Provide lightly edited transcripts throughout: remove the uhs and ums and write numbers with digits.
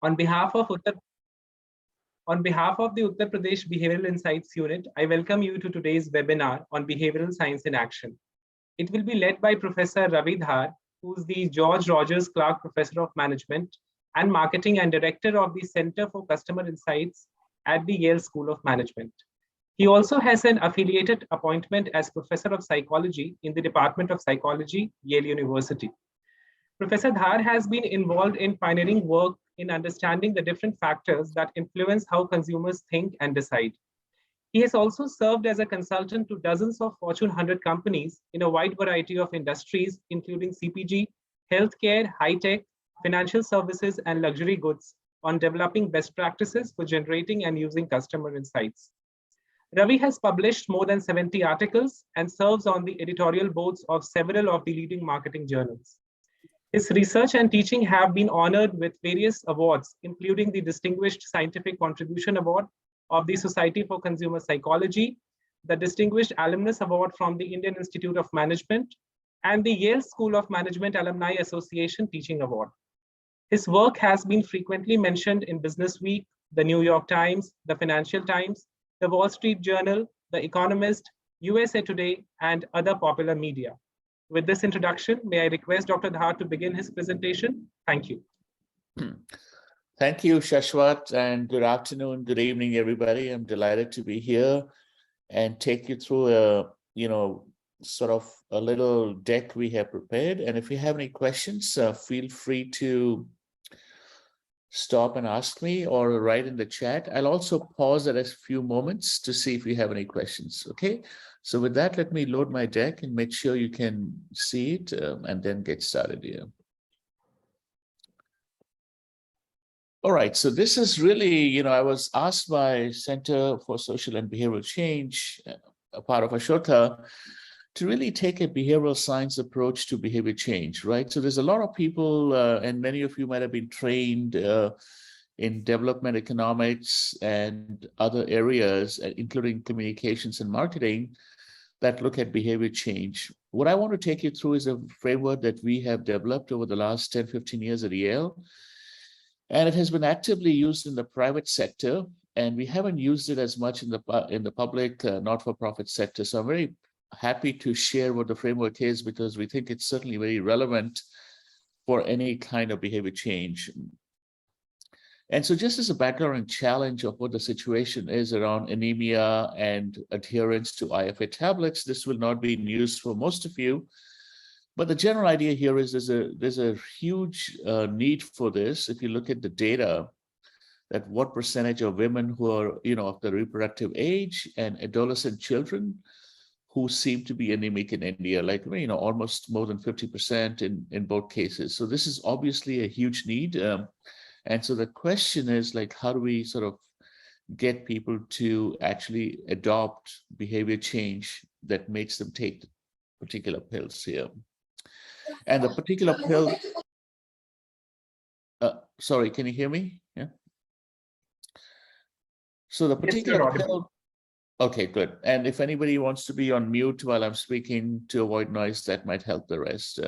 On behalf of the Uttar Pradesh Behavioral Insights Unit, I welcome you to today's webinar on behavioral science in action. It will be led by Professor Ravi Dhar, who's the George Rogers Clark Professor of Management and Marketing and Director of the Center for Customer Insights at the Yale School of Management. He also has an affiliated appointment as Professor of Psychology in the Department of Psychology, Yale University. Professor Dhar has been involved in pioneering work in understanding the different factors that influence how consumers think and decide. He has also served as a consultant to dozens of Fortune 100 companies in a wide variety of industries, including CPG, healthcare, high-tech, financial services, and luxury goods, on developing best practices for generating and using customer insights. Ravi has published more than 70 articles and serves on the editorial boards of several of the leading marketing journals. His research and teaching have been honored with various awards, including the Distinguished Scientific Contribution Award of the Society for Consumer Psychology, the Distinguished Alumnus Award from the Indian Institute of Management, and the Yale School of Management Alumni Association Teaching Award. His work has been frequently mentioned in Business Week, the New York Times, the Financial Times, the Wall Street Journal, The Economist, USA Today, and other popular media. With this introduction, may I request Dr. Dhar to begin his presentation? Thank you. Thank you, Shashwat, and good afternoon, good evening, everybody. I'm delighted to be here and take you through sort of a little deck we have prepared. And if you have any questions, feel free to stop and ask me or write in the chat. I'll also pause at a few moments to see if you have any questions, okay? So with that, let me load my deck and make sure you can see it and then get started here. All right, so this is really, I was asked by Center for Social and Behavioral Change, a part of Ashoka, to really take a behavioral science approach to behavior change, right? So there's a lot of people, and many of you might have been trained in development economics and other areas, including communications and marketing, that look at behavior change. What I want to take you through is a framework that we have developed over the last 10, 15 years at Yale. And it has been actively used in the private sector, and we haven't used it as much in the public, not-for-profit sector. So I'm very happy to share what the framework is, because we think it's certainly very relevant for any kind of behavior change. And so just as a background and challenge of what the situation is around anemia and adherence to IFA tablets, this will not be news for most of you. But the general idea here is there's a huge need for this. If you look at the data, that what percentage of women who are, of the reproductive age and adolescent children who seem to be anemic in India, like, almost more than 50% in both cases. So this is obviously a huge need. And so the question is, like, how do we sort of get people to actually adopt behavior change that makes them take particular pills here? And the particular pill, sorry, can you hear me? Yeah. So the particular pill, okay, good. And if anybody wants to be on mute while I'm speaking to avoid noise, that might help the rest.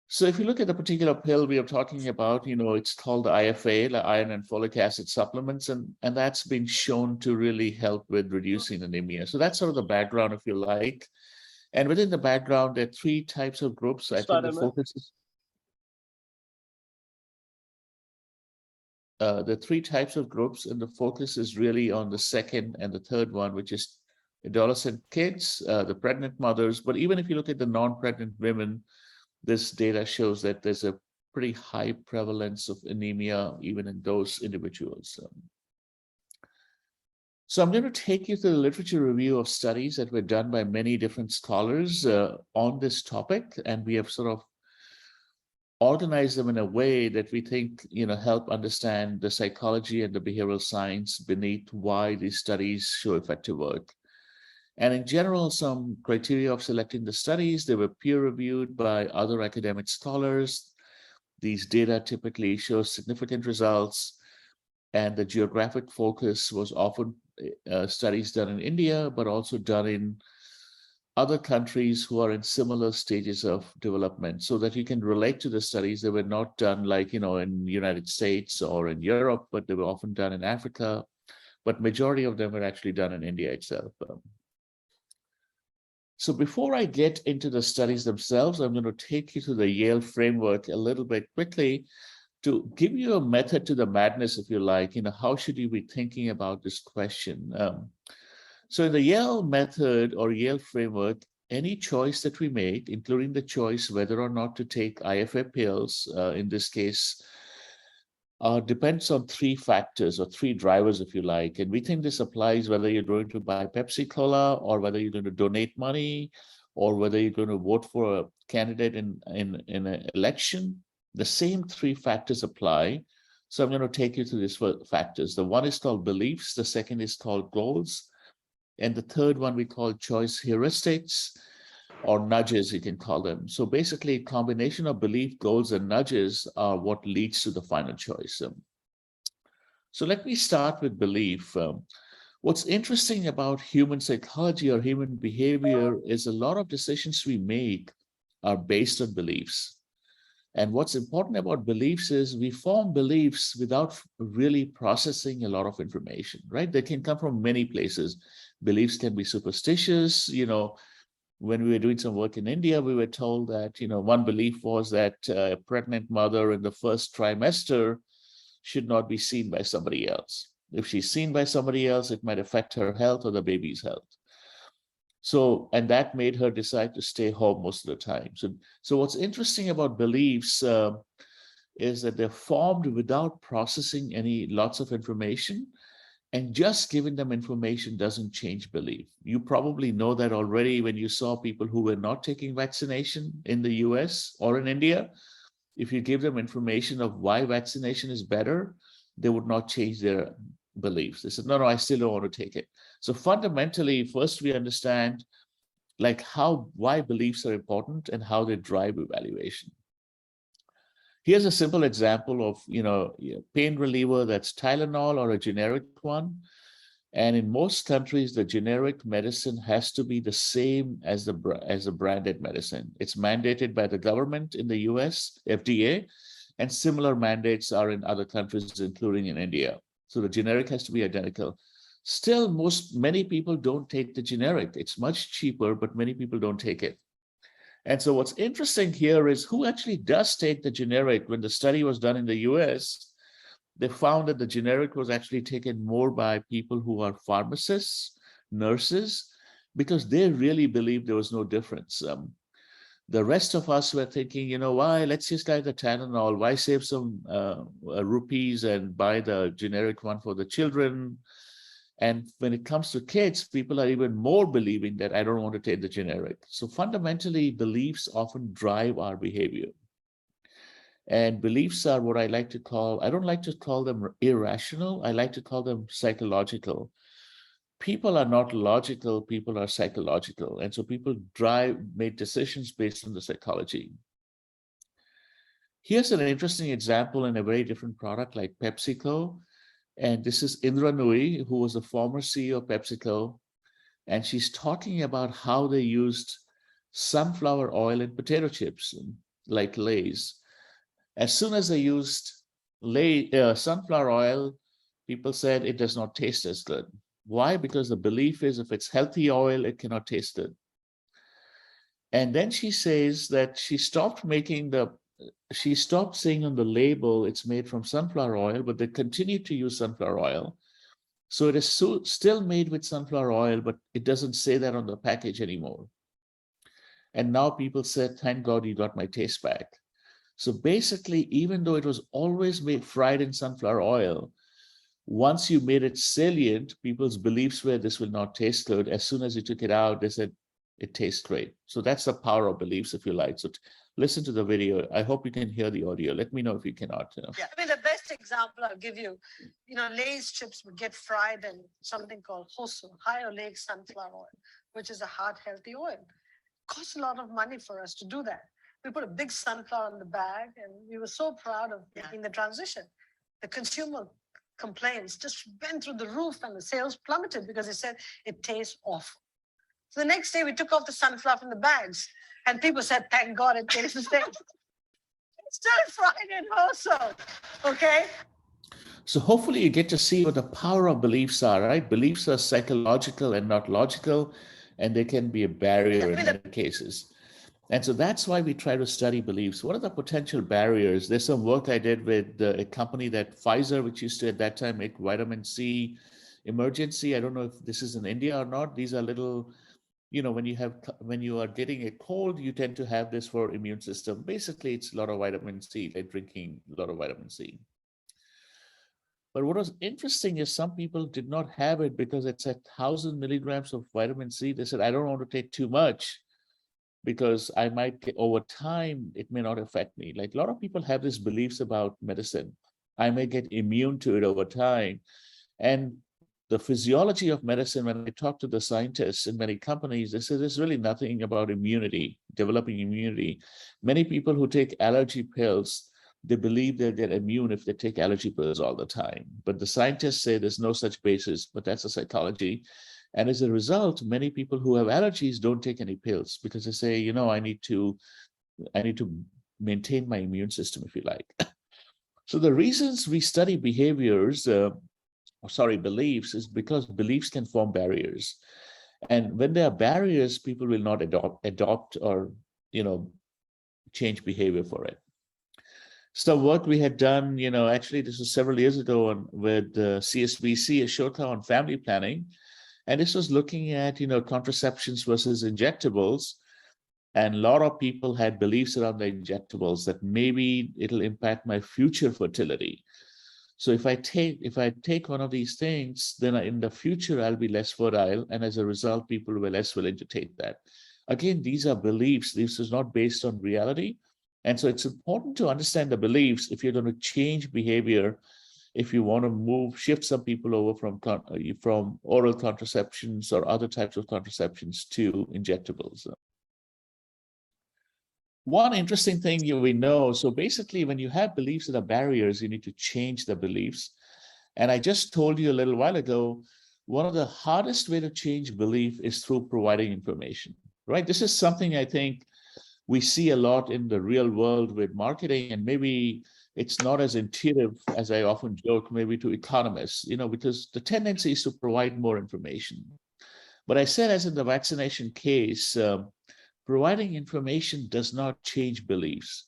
So if you look at the particular pill we are talking about, it's called the IFA, the iron and folic acid supplements, and that's been shown to really help with reducing anemia. So that's sort of the background, if you like. And within the background, there are three types of groups. I think the focus is the three types of groups, and the focus is really on the second and the third one, which is adolescent kids, the pregnant mothers. But even if you look at the non-pregnant women, this data shows that there's a pretty high prevalence of anemia even in those individuals. So I'm going to take you through the literature review of studies that were done by many different scholars on this topic, and we have sort of organized them in a way that we think, help understand the psychology and the behavioral science beneath why these studies show effective work. And in general, some criteria of selecting the studies, they were peer-reviewed by other academic scholars. These data typically show significant results, and the geographic focus was often studies done in India, but also done in other countries who are in similar stages of development so that you can relate to the studies. They were not done like, in the United States or in Europe, but they were often done in Africa, but majority of them were actually done in India itself. So before I get into the studies themselves, I'm going to take you to the Yale framework a little bit quickly to give you a method to the madness, if you like. How should you be thinking about this question? So in the Yale method or Yale framework, any choice that we make, including the choice whether or not to take IFA pills, in this case, depends on three factors or three drivers, if you like. And we think this applies whether you're going to buy Pepsi Cola or whether you're going to donate money or whether you're going to vote for a candidate in an election. The same three factors apply. So I'm going to take you through these factors. The one is called beliefs. The second is called goals. And the third one we call choice heuristics, or nudges, you can call them. So basically, a combination of belief, goals, and nudges are what leads to the final choice. So let me start with belief. What's interesting about human psychology or human behavior is a lot of decisions we make are based on beliefs. And what's important about beliefs is we form beliefs without really processing a lot of information, right? They can come from many places. Beliefs can be superstitious. When we were doing some work in India, we were told that, one belief was that a pregnant mother in the first trimester should not be seen by somebody else. If she's seen by somebody else, it might affect her health or the baby's health. So, and that made her decide to stay home most of the time. So what's interesting about beliefs is that they're formed without processing lots of information, and just giving them information doesn't change belief. You probably know that already when you saw people who were not taking vaccination in the US or in India. If you give them information of why vaccination is better, they would not change their beliefs. They said, no, I still don't want to take it. So fundamentally, first we understand why beliefs are important and how they drive evaluation. Here's a simple example of, pain reliever that's Tylenol or a generic one. And in most countries, the generic medicine has to be the same as a branded medicine. It's mandated by the government in the US, FDA, and similar mandates are in other countries, including in India. So the generic has to be identical. Still, many people don't take the generic. It's much cheaper, but many people don't take it. And so what's interesting here is who actually does take the generic. When the study was done in the US, they found that the generic was actually taken more by people who are pharmacists, nurses, because they really believed there was no difference. The rest of us were thinking, why? Let's just buy the Tylenol. Why save some rupees and buy the generic one for the children? And when it comes to kids, people are even more believing that I don't want to take the generic. So fundamentally, beliefs often drive our behavior. And beliefs are what I like to call, I don't like to call them irrational. I like to call them psychological. People are not logical, people are psychological. And so people make decisions based on the psychology. Here's an interesting example in a very different product like PepsiCo. And this is Indra Nooyi, who was the former CEO of PepsiCo. And she's talking about how they used sunflower oil in potato chips, like Lay's. As soon as they used sunflower oil, people said it does not taste as good. Why? Because the belief is if it's healthy oil, it cannot taste good. And then she says that she stopped saying on the label it's made from sunflower oil, but they continue to use sunflower oil. So it is still made with sunflower oil, but it doesn't say that on the package anymore. And now people said, thank God you got my taste back. So basically, even though it was always fried in sunflower oil, once you made it salient, people's beliefs were this will not taste good. As soon as you took it out, they said it tastes great. So that's the power of beliefs, if you like. So listen to the video. I hope you can hear the audio. Let me know if you cannot. Yeah, the best example I'll give you, Lay's chips would get fried in something called hosu, high oleic sunflower oil, which is a heart healthy oil. It costs a lot of money for us to do that. We put a big sunflower in the bag, and we were so proud of making the transition. The consumer complaints just went through the roof, and the sales plummeted because they said it tastes awful. So the next day we took off the sunflower from the bags and people said, thank God it tastes the same. It's still fried in also, okay? So hopefully you get to see what the power of beliefs are, right? Beliefs are psychological and not logical, and they can be a barrier in many cases. And so that's why we try to study beliefs. What are the potential barriers? There's some work I did with a company that Pfizer, which used to at that time make vitamin C emergency. I don't know if this is in India or not. These are little, when you are getting a cold, you tend to have this for immune system. Basically, it's a lot of vitamin C, like drinking a lot of vitamin C. But what was interesting is some people did not have it because it's 1,000 milligrams of vitamin C. They said, I don't want to take too much because I might get, over time, it may not affect me. Like a lot of people have these beliefs about medicine. I may get immune to it over time. And the physiology of medicine, when I talk to the scientists in many companies, they say there's really nothing about immunity, developing immunity. Many people who take allergy pills, they believe they'll get immune if they take allergy pills all the time. But the scientists say there's no such basis, but that's a psychology. And as a result, many people who have allergies don't take any pills because they say, I need to maintain my immune system, if you like. So the reasons we study beliefs is because beliefs can form barriers. And when there are barriers, people will not adopt or, change behavior for it. So what we had done, actually this was several years ago with CSBC, a showcase on family planning. And this was looking at, contraceptions versus injectables. And a lot of people had beliefs around the injectables that maybe it'll impact my future fertility. So if I take one of these things, then in the future, I'll be less fertile. And as a result, people were less willing to take that. Again, these are beliefs. This is not based on reality. And so it's important to understand the beliefs if you're going to change behavior, if you want to shift some people over from oral contraceptions or other types of contraceptions to injectables. One interesting thing we know, so basically when you have beliefs that are barriers, you need to change the beliefs. And I just told you a little while ago, one of the hardest way to change belief is through providing information, right? This is something I think we see a lot in the real world with marketing, and maybe it's not as intuitive as I often joke, maybe to economists, because the tendency is to provide more information. But I said, as in the vaccination case, providing information does not change beliefs,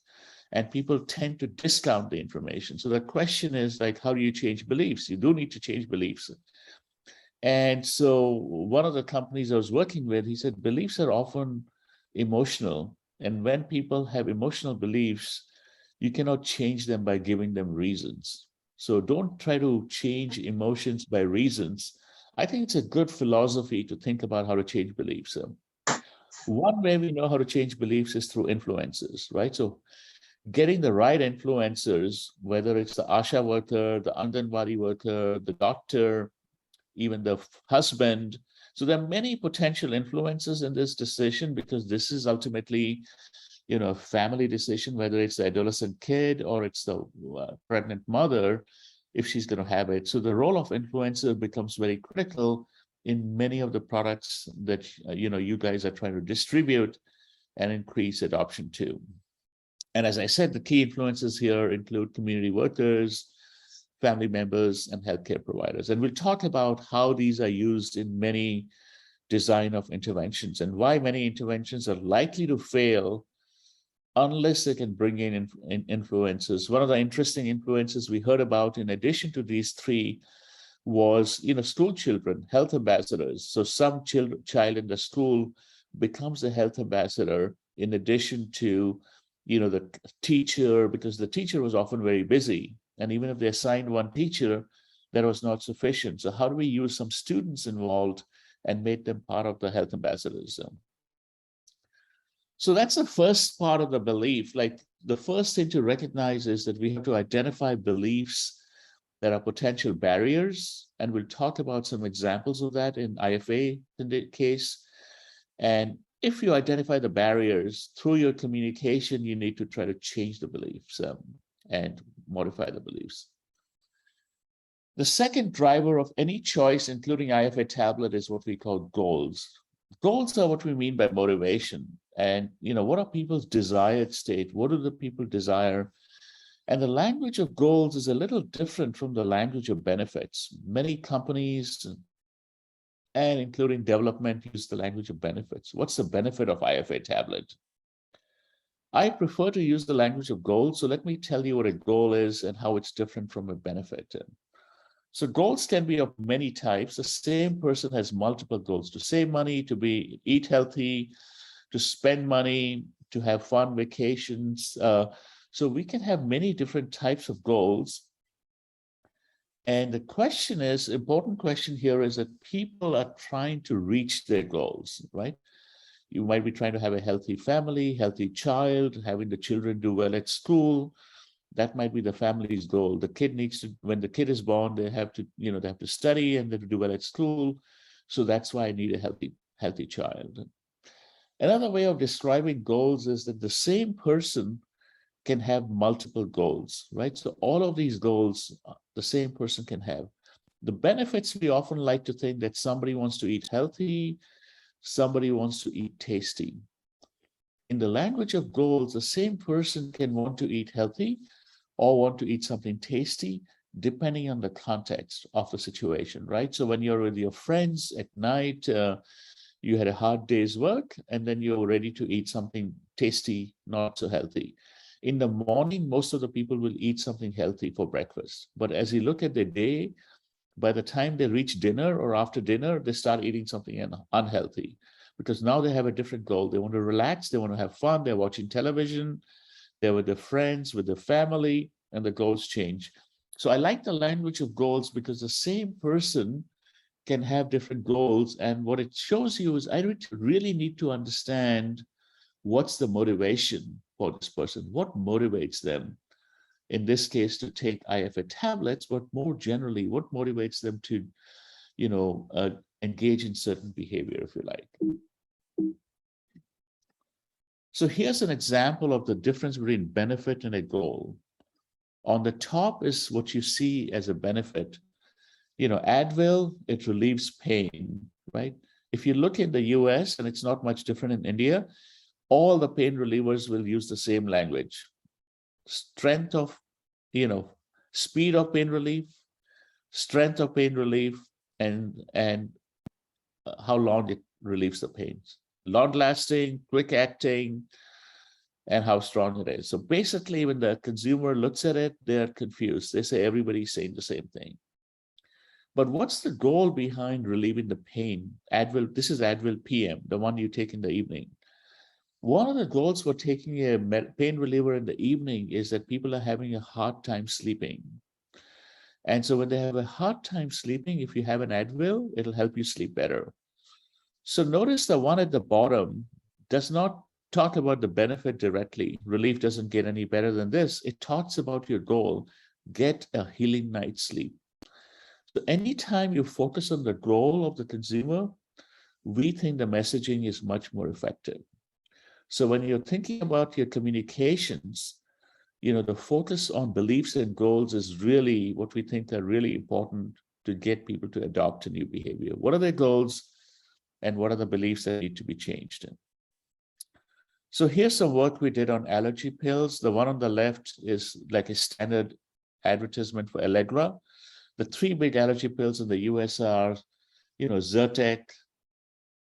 and people tend to discount the information. So the question is like, how do you change beliefs? You do need to change beliefs. And so one of the companies I was working with, he said, beliefs are often emotional. And when people have emotional beliefs, you cannot change them by giving them reasons. So don't try to change emotions by reasons. I think it's a good philosophy to think about how to change beliefs. One way we know how to change beliefs is through influencers, right? So getting the right influencers, whether it's the ASHA worker, the Anganwadi worker, the doctor, even the husband. So there are many potential influences in this decision because this is ultimately, a family decision, whether it's the adolescent kid or it's the pregnant mother, if she's going to have it. So the role of influencer becomes very critical in many of the products that, you guys are trying to distribute and increase adoption to. And as I said, the key influences here include community workers, family members, and healthcare providers. And we'll talk about how these are used in many design of interventions and why many interventions are likely to fail unless they can bring in influences. One of the interesting influences we heard about in addition to these three was, school children, health ambassadors. So some child in the school becomes a health ambassador in addition to, the teacher, because the teacher was often very busy. And even if they assigned one teacher, that was not sufficient. So how do we use some students involved and make them part of the health ambassadors? So that's the first part of the belief. Like the first thing to recognize is that we have to identify beliefs that are potential barriers. And we'll talk about some examples of that in IFA in the case. And if you identify the barriers through your communication, you need to try to change the beliefs and modify the beliefs. The second driver of any choice, including IFA tablet, is what we call goals. goals are what we mean by motivation. And, what are people's desired state? What do the people desire? And the language of goals is a little different from the language of benefits. Many companies, and including development, use the language of benefits. What's the benefit of IFA tablet? I prefer to use the language of goals. So let me tell you what a goal is and how it's different from a benefit. So goals can be of many types. The same person has multiple goals: to save money, to eat healthy, to spend money, to have fun vacations. So we can have many different types of goals. And the question is, important question here is that people are trying to reach their goals, right? You might be trying to have a healthy family, healthy child, having the children do well at school. That might be the family's goal. The kid needs to, when the kid is born, they have to, they have to study and they do well at school. So that's why I need a healthy child. Another way of describing goals is that the same person can have multiple goals, right? So all of these goals, the same person can have. The benefits, we often like to think that somebody wants to eat healthy, somebody wants to eat tasty. In the language of goals, the same person can want to eat healthy or want to eat something tasty, depending on the context of the situation, right? So when you're with your friends at night, you had a hard day's work, and then you're ready to eat something tasty, not so healthy. In the morning, most of the people will eat something healthy for breakfast. But as you look at the day, by the time they reach dinner or after dinner, they start eating something unhealthy, because now they have a different goal. They want to relax, they want to have fun, they're watching television, they're with their friends, with their family, and the goals change. So I like the language of goals because the same person can have different goals. And what it shows you is I really need to understand what's the motivation for this person, what motivates them, in this case, to take IFA tablets, but more generally, what motivates them to, engage in certain behavior, if you like. So here's an example of the difference between benefit and a goal. On the top is what you see as a benefit. Advil, it relieves pain, right? If you look in the US, and it's not much different in India, all the pain relievers will use the same language. Strength of, speed of pain relief, strength of pain relief, and how long it relieves the pains. Long lasting, quick acting, and how strong it is. So basically, when the consumer looks at it, they're confused. They say everybody's saying the same thing. But what's the goal behind relieving the pain? Advil, this is Advil PM, the one you take in the evening. One of the goals for taking a pain reliever in the evening is that people are having a hard time sleeping. And so when they have a hard time sleeping, if you have an Advil, it'll help you sleep better. So notice the one at the bottom does not talk about the benefit directly. Relief doesn't get any better than this. It talks about your goal, get a healing night's sleep. So anytime you focus on the goal of the consumer, we think the messaging is much more effective. So when you're thinking about your communications, the focus on beliefs and goals is really what we think are really important to get people to adopt a new behavior. What are their goals and what are the beliefs that need to be changed? So here's some work we did on allergy pills. The one on the left is like a standard advertisement for Allegra. The three big allergy pills in the US are, Zyrtec,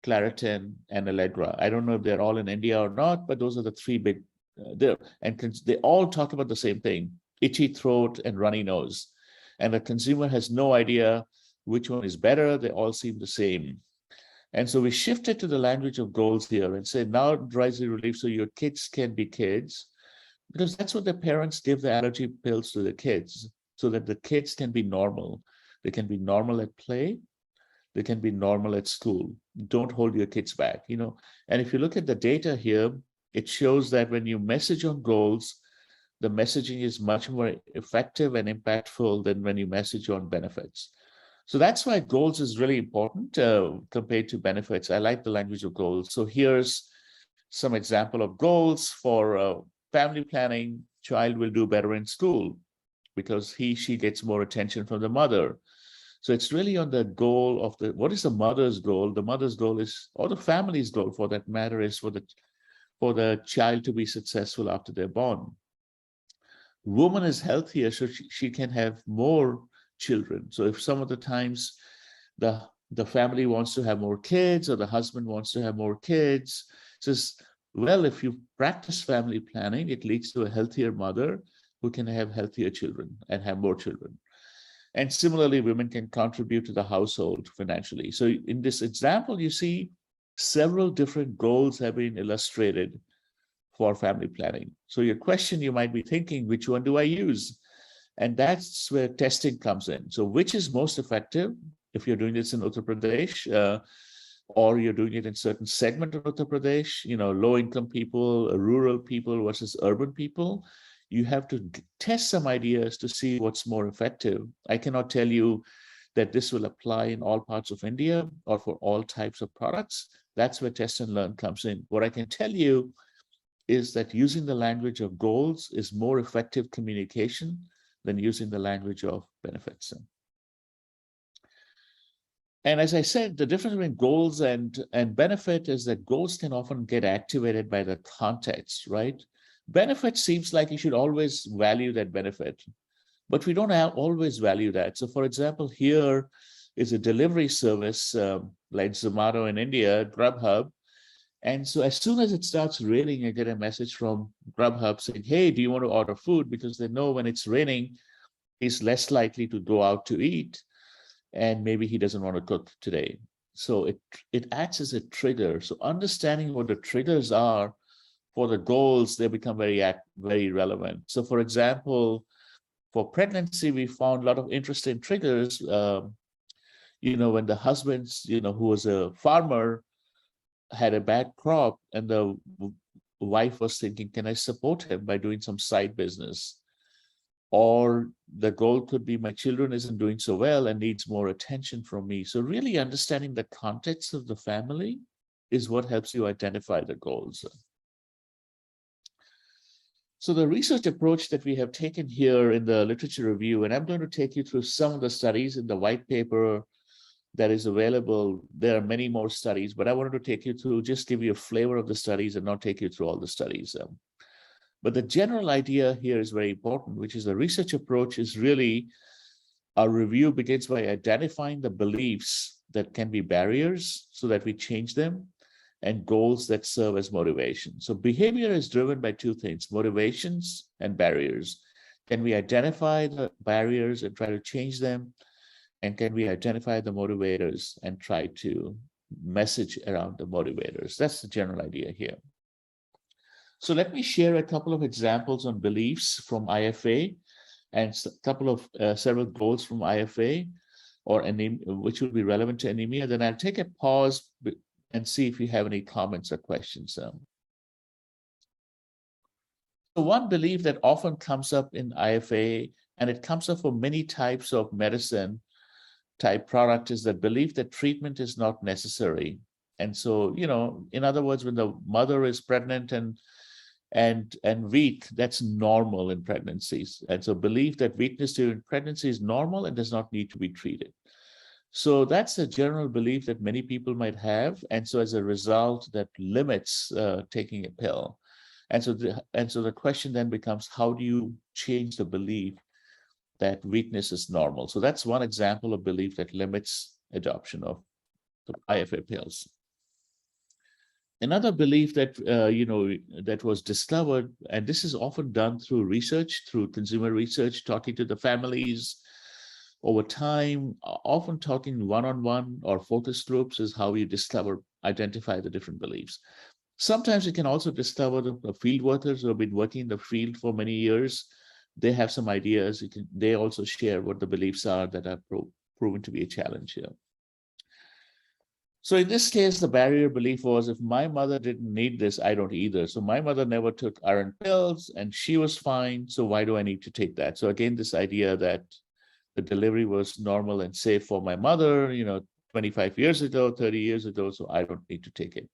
Claritin, and Allegra. I don't know if they're all in India or not, but those are the three big there. And they all talk about the same thing: itchy throat and runny nose. And the consumer has no idea which one is better. They all seem the same. And so we shifted to the language of goals here and said, now dry relief so your kids can be kids, because that's what the parents give the allergy pills to the kids, so that the kids can be normal. They can be normal at play. They can be normal at school. Don't hold your kids back, And if you look at the data here, it shows that when you message on goals, the messaging is much more effective and impactful than when you message on benefits. So that's why goals is really important compared to benefits. I like the language of goals. So here's some example of goals for family planning. Child will do better in school because she gets more attention from the mother. So it's really on the goal of what is the mother's goal? The mother's goal is, or the family's goal for that matter, is for the child to be successful after they're born. Woman is healthier, so she can have more children. So if some of the times the family wants to have more kids, or the husband wants to have more kids, says, well, if you practice family planning, it leads to a healthier mother who can have healthier children and have more children. And similarly, women can contribute to the household financially. So in this example, you see several different goals have been illustrated for family planning. So your question, you might be thinking, which one do I use? And that's where testing comes in. So which is most effective if you're doing this in Uttar Pradesh, or you're doing it in certain segment of Uttar Pradesh, low-income people, rural people versus urban people? You have to test some ideas to see what's more effective. I cannot tell you that this will apply in all parts of India or for all types of products. That's where test and learn comes in. What I can tell you is that using the language of goals is more effective communication than using the language of benefits. And as I said, the difference between goals and benefit is that goals can often get activated by the context, right? Benefit seems like you should always value that benefit, but we don't always value that. So for example, here is a delivery service like Zomato in India, Grubhub. And so as soon as it starts raining, I get a message from Grubhub saying, hey, do you want to order food? Because they know when it's raining, he's less likely to go out to eat. And maybe he doesn't want to cook today. So it acts as a trigger. So understanding what the triggers are for the goals, they become very relevant. So for example, for pregnancy, we found a lot of interesting triggers. When the husband, who was a farmer, had a bad crop, and the wife was thinking, can I support him by doing some side business? Or the goal could be, my children isn't doing so well and needs more attention from me. So really understanding the context of the family is what helps you identify the goals. So the research approach that we have taken here in the literature review, and I'm going to take you through some of the studies in the white paper that is available. There are many more studies, but I wanted to take you through, just give you a flavor of the studies and not take you through all the studies. But the general idea here is very important, which is the research approach is really, our review begins by identifying the beliefs that can be barriers so that we change them, and goals that serve as motivation. So behavior is driven by two things, motivations and barriers. Can we identify the barriers and try to change them? And can we identify the motivators and try to message around the motivators? That's the general idea here. So let me share a couple of examples on beliefs from IFA and several goals from IFA or which will be relevant to anemia. Then I'll take a pause and see if you have any comments or questions. So one belief that often comes up in IFA, and it comes up for many types of medicine type product, is the belief that treatment is not necessary. And so, in other words, when the mother is pregnant and weak, that's normal in pregnancies. And so belief that weakness during pregnancy is normal and does not need to be treated. So that's a general belief that many people might have. And so as a result, that limits taking a pill. And so the question then becomes, how do you change the belief that weakness is normal? So that's one example of belief that limits adoption of the IFA pills. Another belief that that was discovered, and this is often done through research, through consumer research, talking to the families over time, often talking one-on-one or focus groups, is how you identify the different beliefs. Sometimes you can also discover the field workers who have been working in the field for many years. They have some ideas. They also share what the beliefs are that are proven to be a challenge here. So in this case, the barrier belief was, if my mother didn't need this, I don't either. So my mother never took iron pills and she was fine. So why do I need to take that? So again, this idea that the delivery was normal and safe for my mother, 25 years ago, 30 years ago, so I don't need to take it.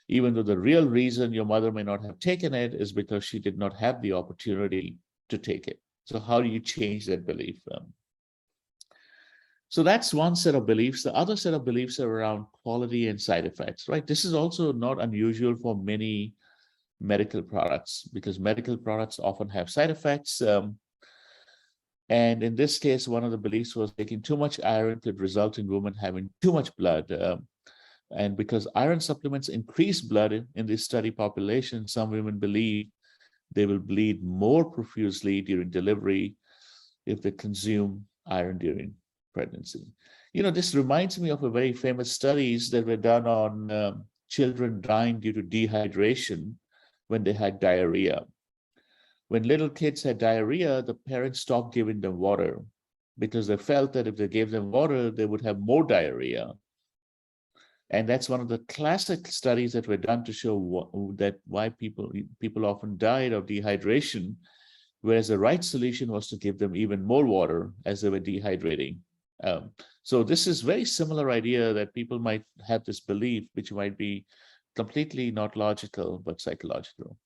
Even though the real reason your mother may not have taken it is because she did not have the opportunity to take it. So how do you change that belief? So that's one set of beliefs. The other set of beliefs are around quality and side effects, right? This is also not unusual for many medical products because medical products often have side effects. And in this case, one of the beliefs was taking too much iron could result in women having too much blood. And because iron supplements increase blood in this study population, some women believe they will bleed more profusely during delivery if they consume iron during pregnancy. This reminds me of a very famous studies that were done on children dying due to dehydration when they had diarrhea. When little kids had diarrhea, the parents stopped giving them water because they felt that if they gave them water, they would have more diarrhea. And that's one of the classic studies that were done to show why people often died of dehydration, whereas the right solution was to give them even more water as they were dehydrating. So this is very similar idea that people might have this belief, which might be completely not logical, but psychological.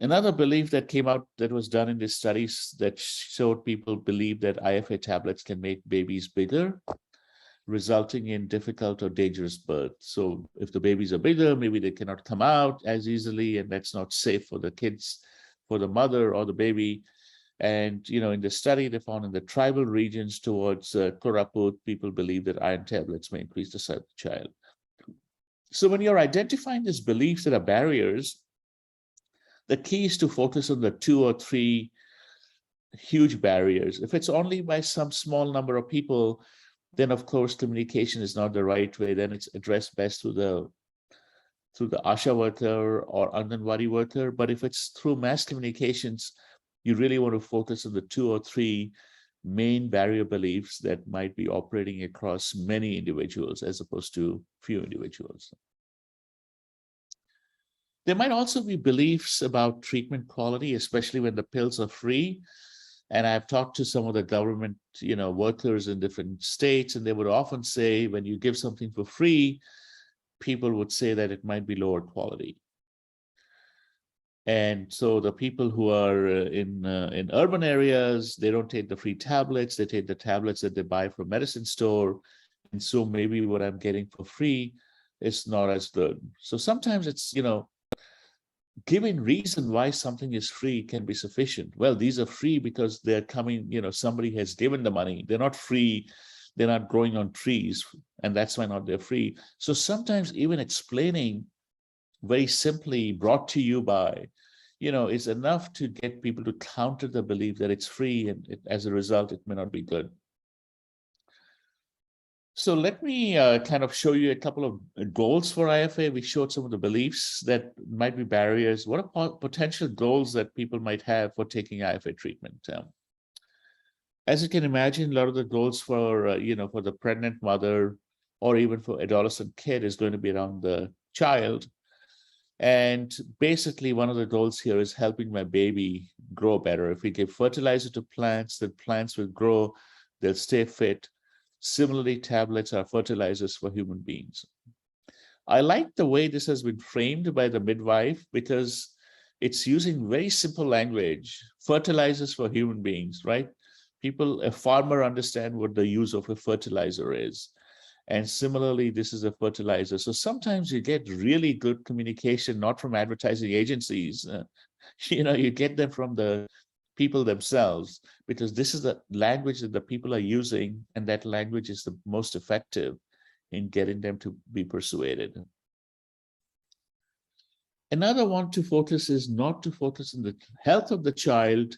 Another belief that came out that was done in these studies that showed people believe that IFA tablets can make babies bigger, resulting in difficult or dangerous birth. So if the babies are bigger, maybe they cannot come out as easily, and that's not safe for the kids, for the mother or the baby. And, in the study, they found in the tribal regions towards Koraput, people believe that iron tablets may increase the size of the child. So when you're identifying these beliefs that are barriers, the key is to focus on the 2 or 3 huge barriers. If it's only by some small number of people, then of course communication is not the right way. Then it's addressed best through the ASHA worker or Anganwadi worker. But if it's through mass communications, you really want to focus on the 2 or 3 main barrier beliefs that might be operating across many individuals as opposed to few individuals. There might also be beliefs about treatment quality, especially when the pills are free. And I've talked to some of the government, workers in different states, and they would often say, when you give something for free, people would say that it might be lower quality. And so the people who are in urban areas, they don't take the free tablets, they take the tablets that they buy from a medicine store. And so maybe what I'm getting for free is not as good. So sometimes it's, giving reason why something is free can be sufficient. Well, these are free because they're coming, somebody has given the money. They're not free. They're not growing on trees, and that's why they're free. So sometimes even explaining very simply, brought to you by, is enough to get people to counter the belief that it's free, and as a result, it may not be good. So let me kind of show you a couple of goals for IFA. We showed some of the beliefs that might be barriers. What are potential goals that people might have for taking IFA treatment? As you can imagine, a lot of the goals for, for the pregnant mother or even for adolescent kid is going to be around the child. And basically, one of the goals here is helping my baby grow better. If we give fertilizer to plants, then plants will grow, they'll stay fit. Similarly, tablets are fertilizers for human beings. I like the way this has been framed by the midwife because it's using very simple language, fertilizers for human beings, right? A farmer understand what the use of a fertilizer is. And similarly, this is a fertilizer. So sometimes you get really good communication, not from advertising agencies. You get them from the people themselves, because this is the language that the people are using, and that language is the most effective in getting them to be persuaded. Another one to focus is not to focus on the health of the child,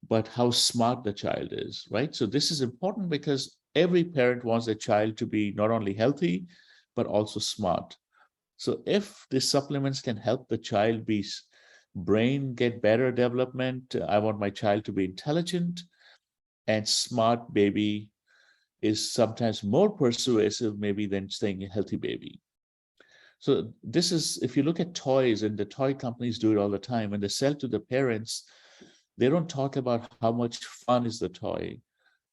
but how smart the child is, right? So this is important because every parent wants their child to be not only healthy, but also smart. So if these supplements can help the child brain get better development, I want my child to be intelligent and smart. Baby is sometimes more persuasive maybe than saying a healthy baby. So this is, if you look at toys, and the toy companies do it all the time, when they sell to the parents, they don't talk about how much fun is the toy.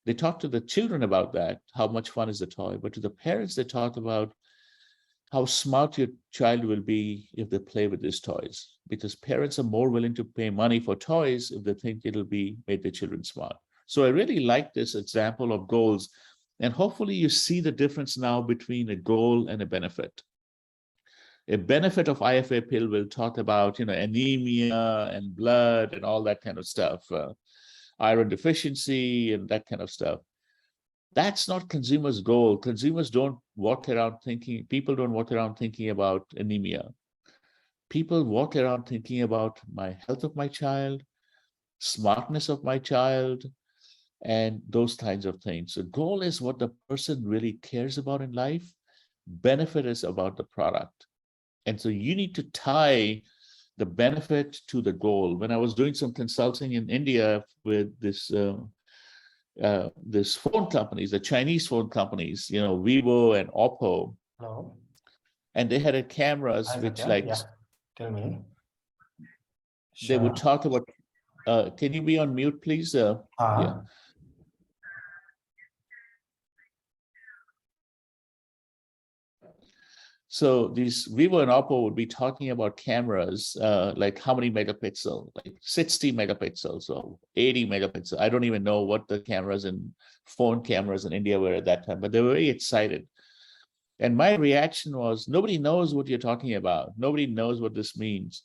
They talk to the children about that, how much fun is the toy, but to the parents, they talk about how smart your child will be if they play with these toys, because parents are more willing to pay money for toys if they think it'll make the children smart. So I really like this example of goals. And hopefully you see the difference now between a goal and a benefit. A benefit of IFA pill will talk about, anemia and blood and all that kind of stuff, iron deficiency and that kind of stuff. That's not consumers' goal. Consumers don't walk around thinking, people don't walk around thinking about anemia. People walk around thinking about my health of my child, smartness of my child, and those kinds of things. So goal is what the person really cares about in life. Benefit is about the product. And so you need to tie the benefit to the goal. When I was doing some consulting in India with this phone companies, the Chinese phone companies, Vivo and Oppo. Hello. And they had cameras Hi, which Satya. Yeah. Tell me. They would talk about, can you be on mute, please? Yeah. So these Vivo and Oppo would be talking about cameras, like how many megapixel, like 60 megapixels or 80 megapixels. I don't even know what the cameras and phone cameras in India were at that time, but they were very excited. And my reaction was, nobody knows what you're talking about. Nobody knows what this means.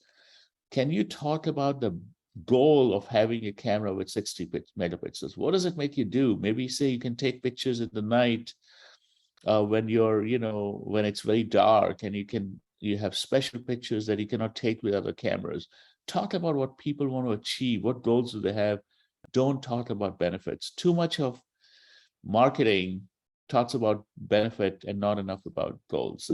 Can you talk about the goal of having a camera with 60 megapixels? What does it make you do? Maybe say you can take pictures at the night, when you're, when it's very dark, and you have special pictures that you cannot take with other cameras. Talk about what people want to achieve. What goals do they have? Don't talk about benefits. Too much of marketing talks about benefit and not enough about goals.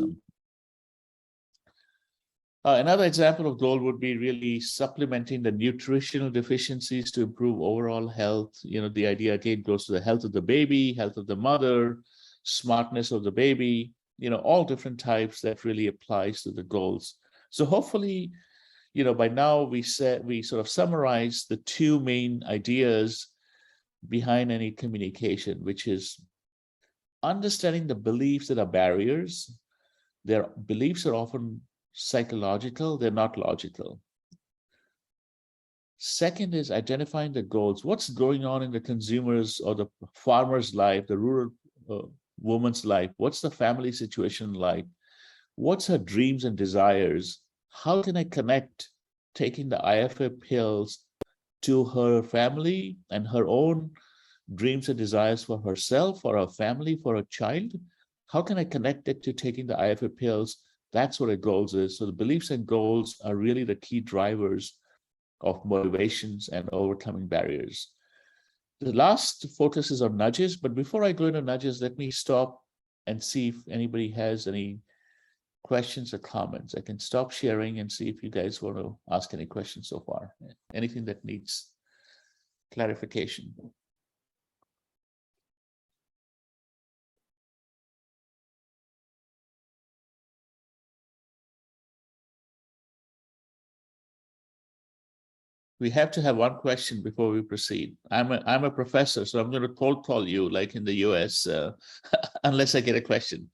Another example of goal would be really supplementing the nutritional deficiencies to improve overall health. The idea again goes to the health of the baby, health of the mother, smartness of the baby, all different types that really applies to the goals. So hopefully, by now we sort of summarize the two main ideas behind any communication, which is understanding the beliefs that are barriers. Their beliefs are often psychological, they're not logical. Second is identifying the goals. What's going on in the consumer's or the farmer's life, the rural woman's life? What's the family situation like? What's her dreams and desires? How can I connect taking the IFA pills to her family and her own dreams and desires for herself, for her family, for her child? How can I connect it to taking the IFA pills? That's what a goals is. So the beliefs and goals are really the key drivers of motivations and overcoming barriers. The last focus is on nudges, but before I go into nudges, let me stop and see if anybody has any questions or comments. I can stop sharing and see if you guys want to ask any questions so far. Anything that needs clarification. We have to have one question before we proceed. I'm a professor, so I'm going to cold call you like in the US, unless I get a question.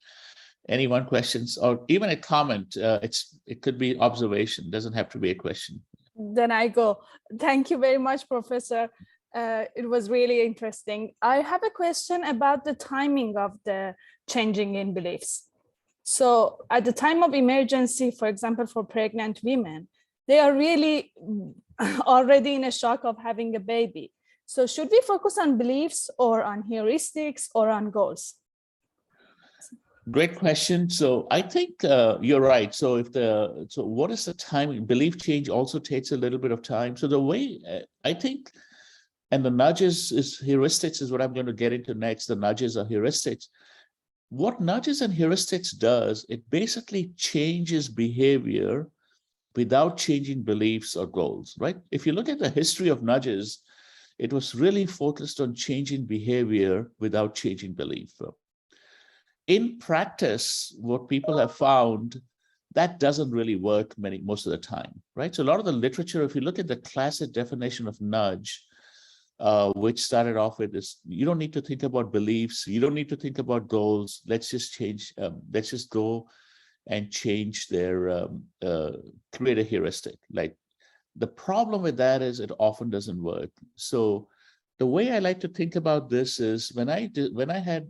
Any one questions or even a comment? It could be observation. Doesn't have to be a question. Then I go. Thank you very much, Professor. It was really interesting. I have a question about the timing of the changing in beliefs. So at the time of emergency, for example, for pregnant women, they are really already in a shock of having a baby. So should we focus on beliefs or on heuristics or on goals? Great question. So I think you're right. So what is the timing? Belief change also takes a little bit of time. So the way I think, and the nudges is heuristics is what I'm going to get into next. The nudges are heuristics. What nudges and heuristics does, it basically changes behavior without changing beliefs or goals, right? If you look at the history of nudges, it was really focused on changing behavior without changing belief. In practice, what people have found, that doesn't really work most of the time, right? So a lot of the literature, if you look at the classic definition of nudge, which started off with this, you don't need to think about beliefs, you don't need to think about goals, let's just go and change their, create a heuristic. Like the problem with that is it often doesn't work. So the way I like to think about this is when I had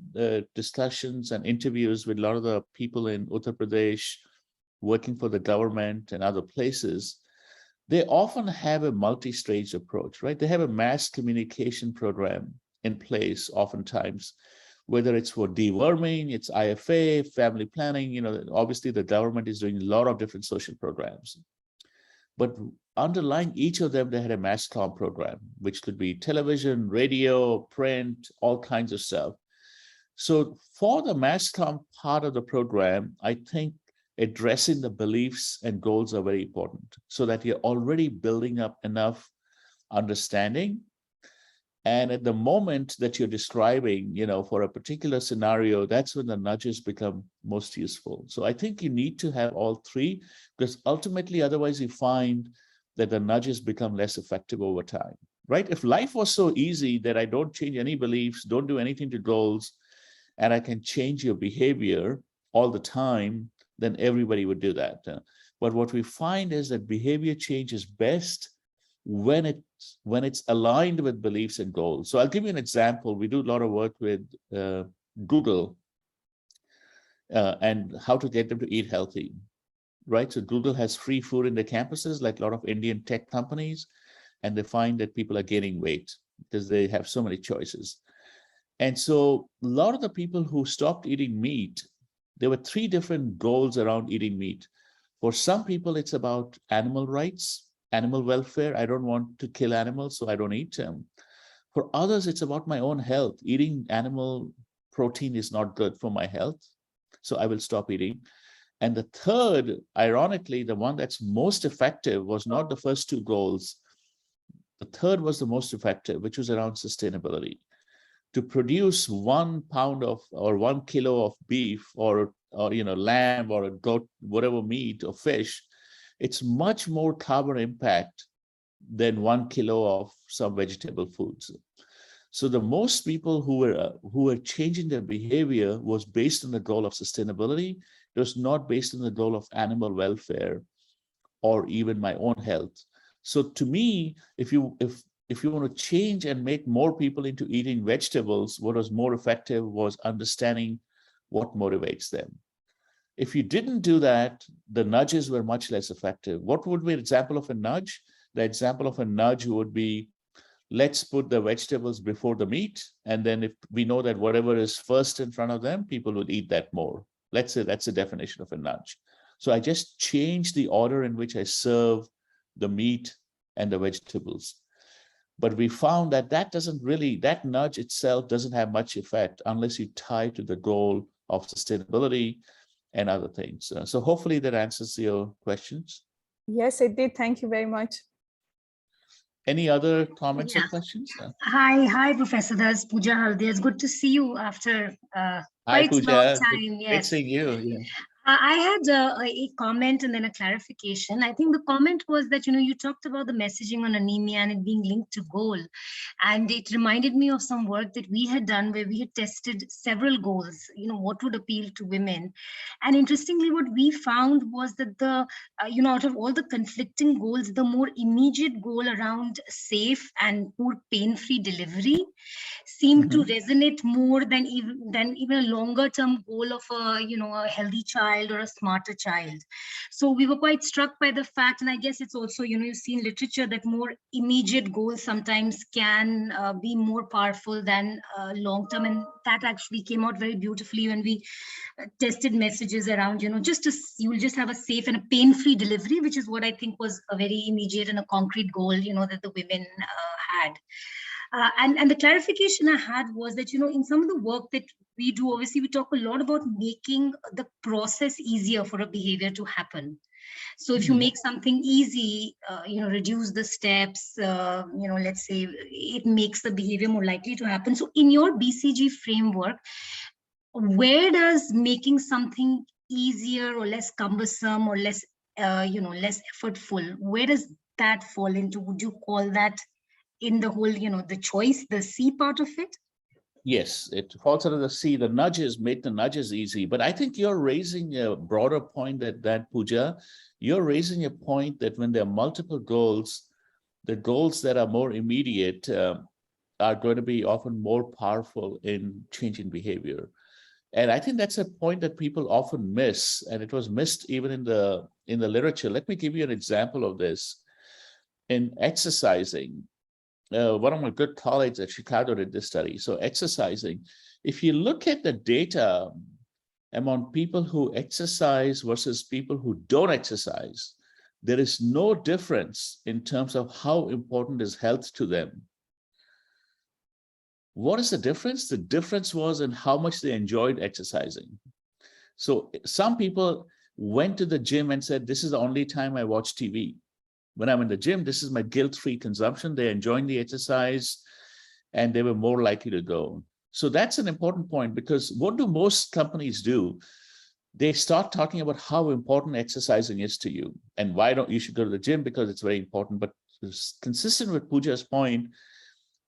discussions and interviews with a lot of the people in Uttar Pradesh working for the government and other places, they often have a multi-stage approach, right? They have a mass communication program in place oftentimes, whether it's for deworming, it's IFA, family planning, obviously the government is doing a lot of different social programs. But underlying each of them, they had a mass comm program, which could be television, radio, print, all kinds of stuff. So for the mass comm part of the program, I think addressing the beliefs and goals are very important so that you're already building up enough understanding. And at the moment that you're describing, for a particular scenario, that's when the nudges become most useful. So I think you need to have all three, because ultimately, otherwise you find that the nudges become less effective over time, right? If life was so easy that I don't change any beliefs, don't do anything to goals, and I can change your behavior all the time, then everybody would do that. But what we find is that behavior change is best when it's aligned with beliefs and goals. So I'll give you an example. We do a lot of work with Google and how to get them to eat healthy, right? So Google has free food in the campuses, like a lot of Indian tech companies, and they find that people are gaining weight because they have so many choices. And so a lot of the people who stopped eating meat, there were three different goals around eating meat. For some people, it's about animal rights, animal welfare. I don't want to kill animals, so I don't eat them. For others, it's about my own health. Eating animal protein is not good for my health, so I will stop eating. And the third, ironically, the one that's most effective was not the first two goals. The third was the most effective, which was around sustainability. To produce 1 pound of or 1 kilo of beef or lamb or a goat, whatever meat or fish, it's much more carbon impact than 1 kilo of some vegetable foods. So the most people who were changing their behavior was based on the goal of sustainability. It was not based on the goal of animal welfare or even my own health. So to me, if you want to change and make more people into eating vegetables, what was more effective was understanding what motivates them. If you didn't do that, the nudges were much less effective. What would be an example of a nudge? The example of a nudge would be, let's put the vegetables before the meat. And then if we know that whatever is first in front of them, people would eat that more. Let's say that's a definition of a nudge. So I just changed the order in which I serve the meat and the vegetables. But we found that that nudge itself doesn't have much effect unless you tie to the goal of sustainability and other things. So hopefully that answers your questions. Yes, it did. Thank you very much. Any other comments or questions? Hi, Professor. That's Pooja Haldia. It's good to see you after quite a long time. Yes. Great seeing you. Yeah. I had a comment and then a clarification. I think the comment was that, you talked about the messaging on anemia and it being linked to goal. And it reminded me of some work that we had done where we had tested several goals, what would appeal to women. And interestingly, what we found was that out of all the conflicting goals, the more immediate goal around safe and more pain-free delivery seemed to resonate more than even a longer term goal of a healthy child or a smarter child. So we were quite struck by the fact, and I guess it's also, you see in literature that more immediate goals sometimes can be more powerful than long-term. And that actually came out very beautifully when we tested messages around, you will just have a safe and a pain-free delivery, which is what I think was a very immediate and a concrete goal, that the women had. And the clarification I had was that, in some of the work that we do, obviously, we talk a lot about making the process easier for a behavior to happen. So if you make something easy, reduce the steps, let's say it makes the behavior more likely to happen. So in your BCG framework, where does making something easier or less cumbersome or less, less effortful, where does that fall into? Would you call that in the whole, the choice, the C part of it? Yes, it falls under the C. The nudges make the nudges easy. But I think you're raising a broader point that Pooja, you're raising a point that when there are multiple goals, the goals that are more immediate, are going to be often more powerful in changing behavior. And I think that's a point that people often miss, and it was missed even in the literature. Let me give you an example of this. In exercising, one of my good colleagues at Chicago did this study. So exercising, if you look at the data among people who exercise versus people who don't exercise, there is no difference in terms of how important is health to them. What is the difference? The difference was in how much they enjoyed exercising. So some people went to the gym and said, this is the only time I watch TV. When I'm in the gym, this is my guilt-free consumption. They're enjoying the exercise and they were more likely to go. So that's an important point, because what do most companies do? They start talking about how important exercising is to you and why don't you should go to the gym because it's very important. But it's consistent with Pooja's point,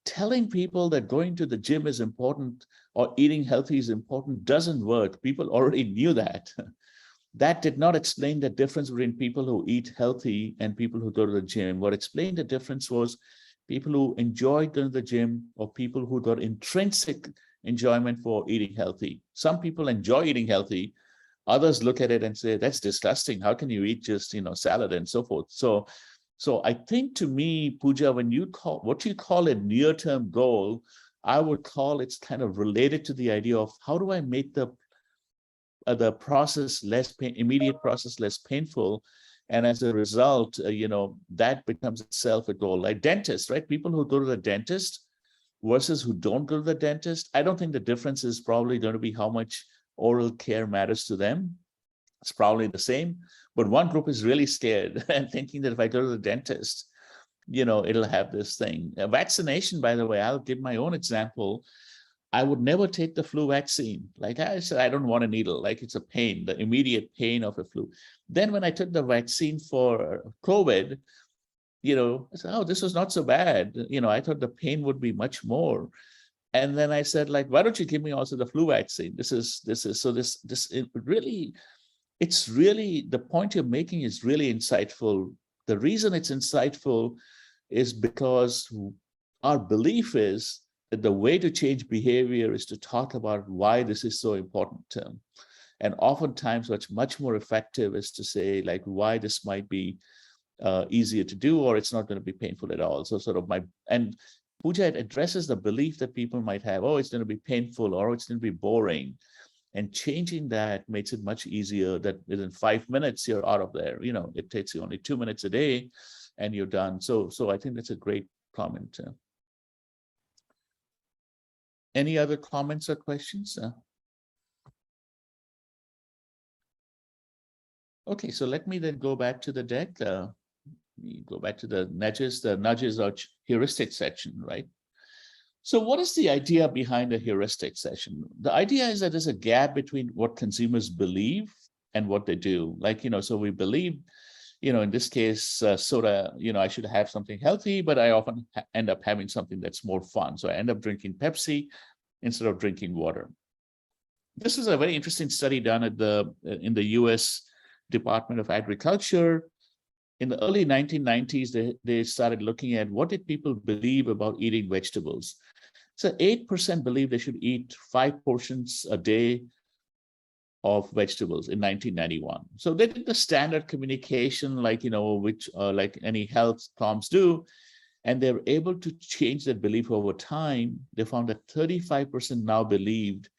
telling people that going to the gym is important or eating healthy is important doesn't work. People already knew that. That did not explain the difference between people who eat healthy and people who go to the gym. What explained the difference was people who enjoy going to the gym or people who got intrinsic enjoyment for eating healthy. Some people enjoy eating healthy. Others look at it and say, that's disgusting. How can you eat just, salad and so forth? So I think, to me, Pooja, when you call what you call a near-term goal, I would call it's kind of related to the idea of how do I make the process immediate process less painful, and as a result, that becomes itself a goal. Like dentists, right? People who go to the dentist versus who don't go to the dentist, I don't think the difference is probably going to be how much oral care matters to them. It's probably the same, but one group is really scared and thinking that if I go to the dentist, it'll have this thing. Vaccination, by the way, I'll give my own example. I would never take the flu vaccine. Like I said, I don't want a needle, like it's a pain, the immediate pain of a flu. Then when I took the vaccine for COVID, I said, oh, this was not so bad. I thought the pain would be much more. And then I said, like, why don't you give me also the flu vaccine? It's really, the point you're making is really insightful. The reason it's insightful is because our belief is that the way to change behavior is to talk about why this is so important. And oftentimes what's much more effective is to say, like, why this might be easier to do, or it's not going to be painful at all. So and Pooja, it addresses the belief that people might have, oh, it's going to be painful or it's going to be boring. And changing that makes it much easier that within 5 minutes, you're out of there. It takes you only 2 minutes a day and you're done. So I think that's a great comment. Any other comments or questions? Okay, so let me then go back to the deck. Go back to the nudges. The nudges are heuristic section, right? So what is the idea behind a heuristic session? The idea is that there's a gap between what consumers believe and what they do. Like, so we believe, in this case, soda, I should have something healthy, but I often end up having something that's more fun. So I end up drinking Pepsi instead of drinking water. This is a very interesting study done in the US Department of Agriculture. In the early 1990s, they started looking at what did people believe about eating vegetables. So 8% believe they should eat 5 portions a day of vegetables in 1991. So they did the standard communication, like, which like any health comms do, and they were able to change that belief over time. They found that 35% now believed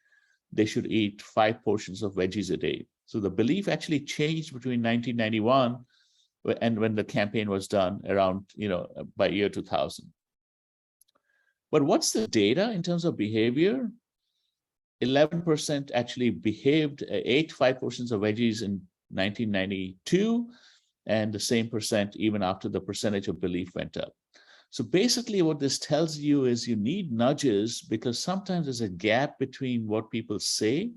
they should eat 5 portions of veggies a day. So the belief actually changed between 1991 and when the campaign was done around, by year 2000. But what's the data in terms of behavior? 11% actually ate 5 portions of veggies in 1992, and the same percent even after the percentage of belief went up. So basically what this tells you is you need nudges, because sometimes there's a gap between what people say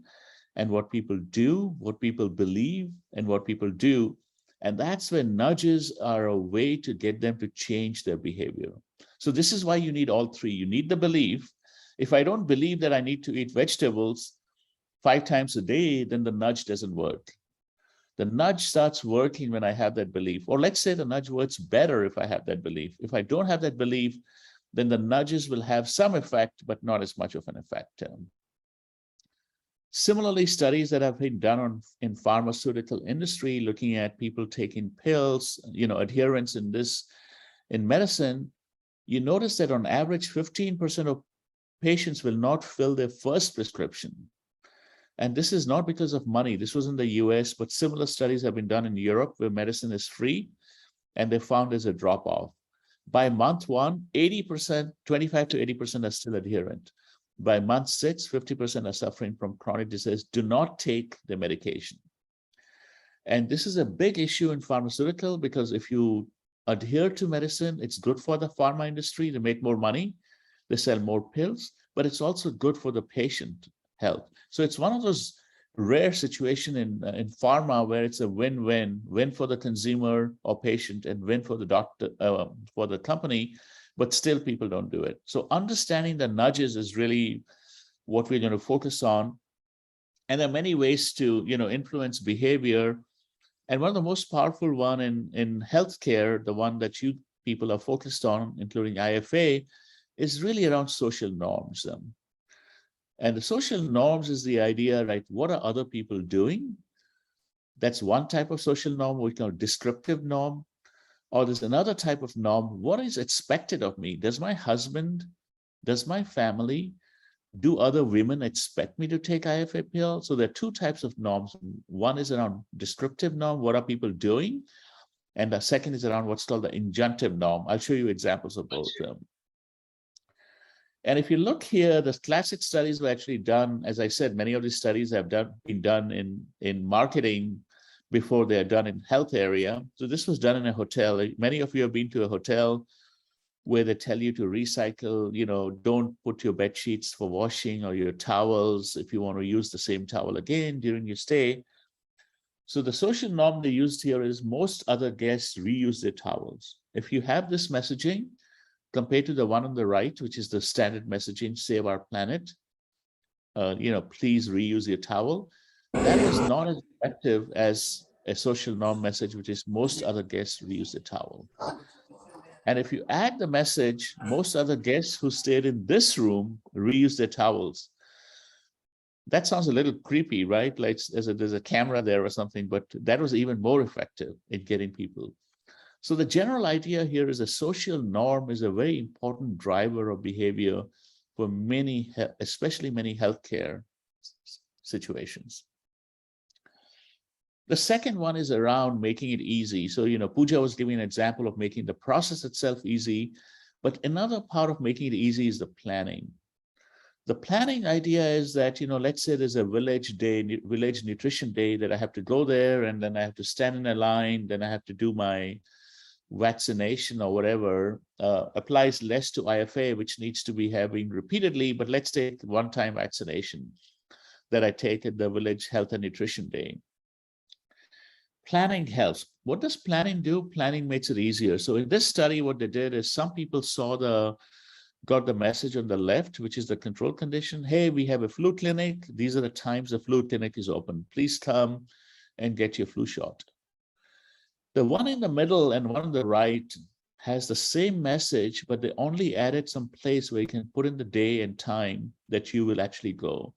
and what people do, what people believe and what people do. And that's when nudges are a way to get them to change their behavior. So this is why you need all three. You need the belief. If I don't believe that I need to eat vegetables 5 times a day, then the nudge doesn't work. The nudge starts working when I have that belief. Or let's say the nudge works better if I have that belief. If I don't have that belief, then the nudges will have some effect, but not as much of an effect. Similarly, studies that have been done in pharmaceutical industry, looking at people taking pills, adherence in medicine, you notice that on average, 15% of patients will not fill their first prescription. And this is not because of money. This was in the US, but similar studies have been done in Europe where medicine is free, and they found there's a drop-off. By month 1, 80%, 25 to 80% are still adherent. By month 6, 50% are suffering from chronic disease, do not take the medication. And this is a big issue in pharmaceutical, because if you adhere to medicine, it's good for the pharma industry to make more money. They sell more pills, but it's also good for the patient health. So it's one of those rare situations in pharma where it's a win-win, win for the consumer or patient and win for the doctor, for the company, but still people don't do it. So understanding the nudges is really what we're going to focus on. And there are many ways to, influence behavior. And one of the most powerful one in healthcare, the one that you people are focused on, including IFA, is really around social norms. And the social norms is the idea, right? What are other people doing? That's one type of social norm we call descriptive norm. Or there's another type of norm. What is expected of me? Does my husband, does my family, do other women expect me to take IFA pill? So there are two types of norms. One is around descriptive norm. What are people doing? And the second is around what's called the injunctive norm. I'll show you examples of both. And if you look here, the classic studies were actually done. As I said, many of these studies have been done in marketing before they're done in health area. So this was done in a hotel. Many of you have been to a hotel where they tell you to recycle, don't put your bed sheets for washing or your towels if you want to use the same towel again during your stay. So the social norm they used here is most other guests reuse their towels. If you have this messaging, compared to the one on the right, which is the standard messaging, save our planet, please reuse your towel. That is not as effective as a social norm message, which is most other guests reuse the towel. And if you add the message, most other guests who stayed in this room reuse their towels. That sounds a little creepy, right? Like there's a camera there or something, but that was even more effective in getting people. So the general idea here is a social norm is a very important driver of behavior for many, especially many healthcare situations. The second one is around making it easy. So, Pooja was giving an example of making the process itself easy, but another part of making it easy is the planning. The planning idea is that, let's say there's a village nutrition day that I have to go there, and then I have to stand in a line, then I have to do my vaccination or whatever. Applies less to IFA, which needs to be having repeatedly, but let's take one-time vaccination that I take at the village health and nutrition day. Planning helps. What does planning do? Planning makes it easier. So in this study, what they did is some people got the message on the left, which is the control condition. Hey, we have a flu clinic. These are the times the flu clinic is open. Please come and get your flu shot. The one in the middle and one on the right has the same message, but they only added some place where you can put in the day and time that you will actually go.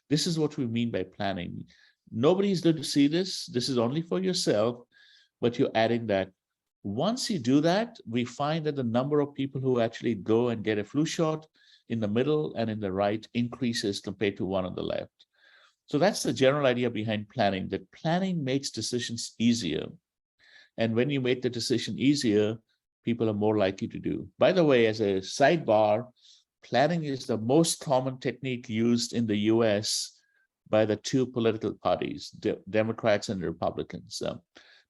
This is what we mean by planning. Nobody's going to see this. This is only for yourself, but you're adding that. Once you do that, we find that the number of people who actually go and get a flu shot in the middle and in the right increases compared to one on the left. So that's the general idea behind planning, that planning makes decisions easier. And when you make the decision easier, people are more likely to do. By the way, as a sidebar, planning is the most common technique used in the US by the two political parties, Democrats and Republicans,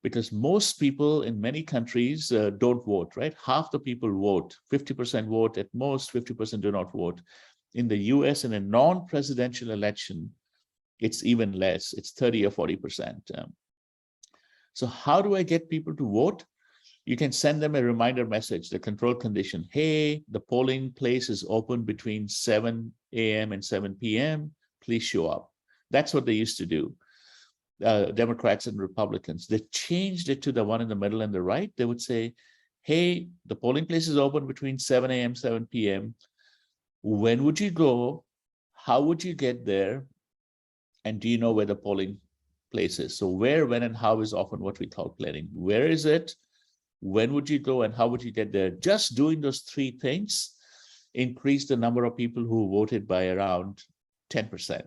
because most people in many countries don't vote, right? Half the people vote, 50% vote at most, 50% do not vote. In the US, in a non-presidential election, it's even less, it's 30 or 40%. So how do I get people to vote? You can send them a reminder message, the control condition. Hey, the polling place is open between 7 a.m. and 7 p.m. Please show up. That's what they used to do, Democrats and Republicans. They changed it to the one in the middle and the right. They would say, hey, the polling place is open between 7 a.m., 7 p.m. When would you go? How would you get there? And do you know where the polling place is? So where, when, and how is often what we call planning. Where is it? When would you go and how would you get there? Just doing those three things increased the number of people who voted by around 10%.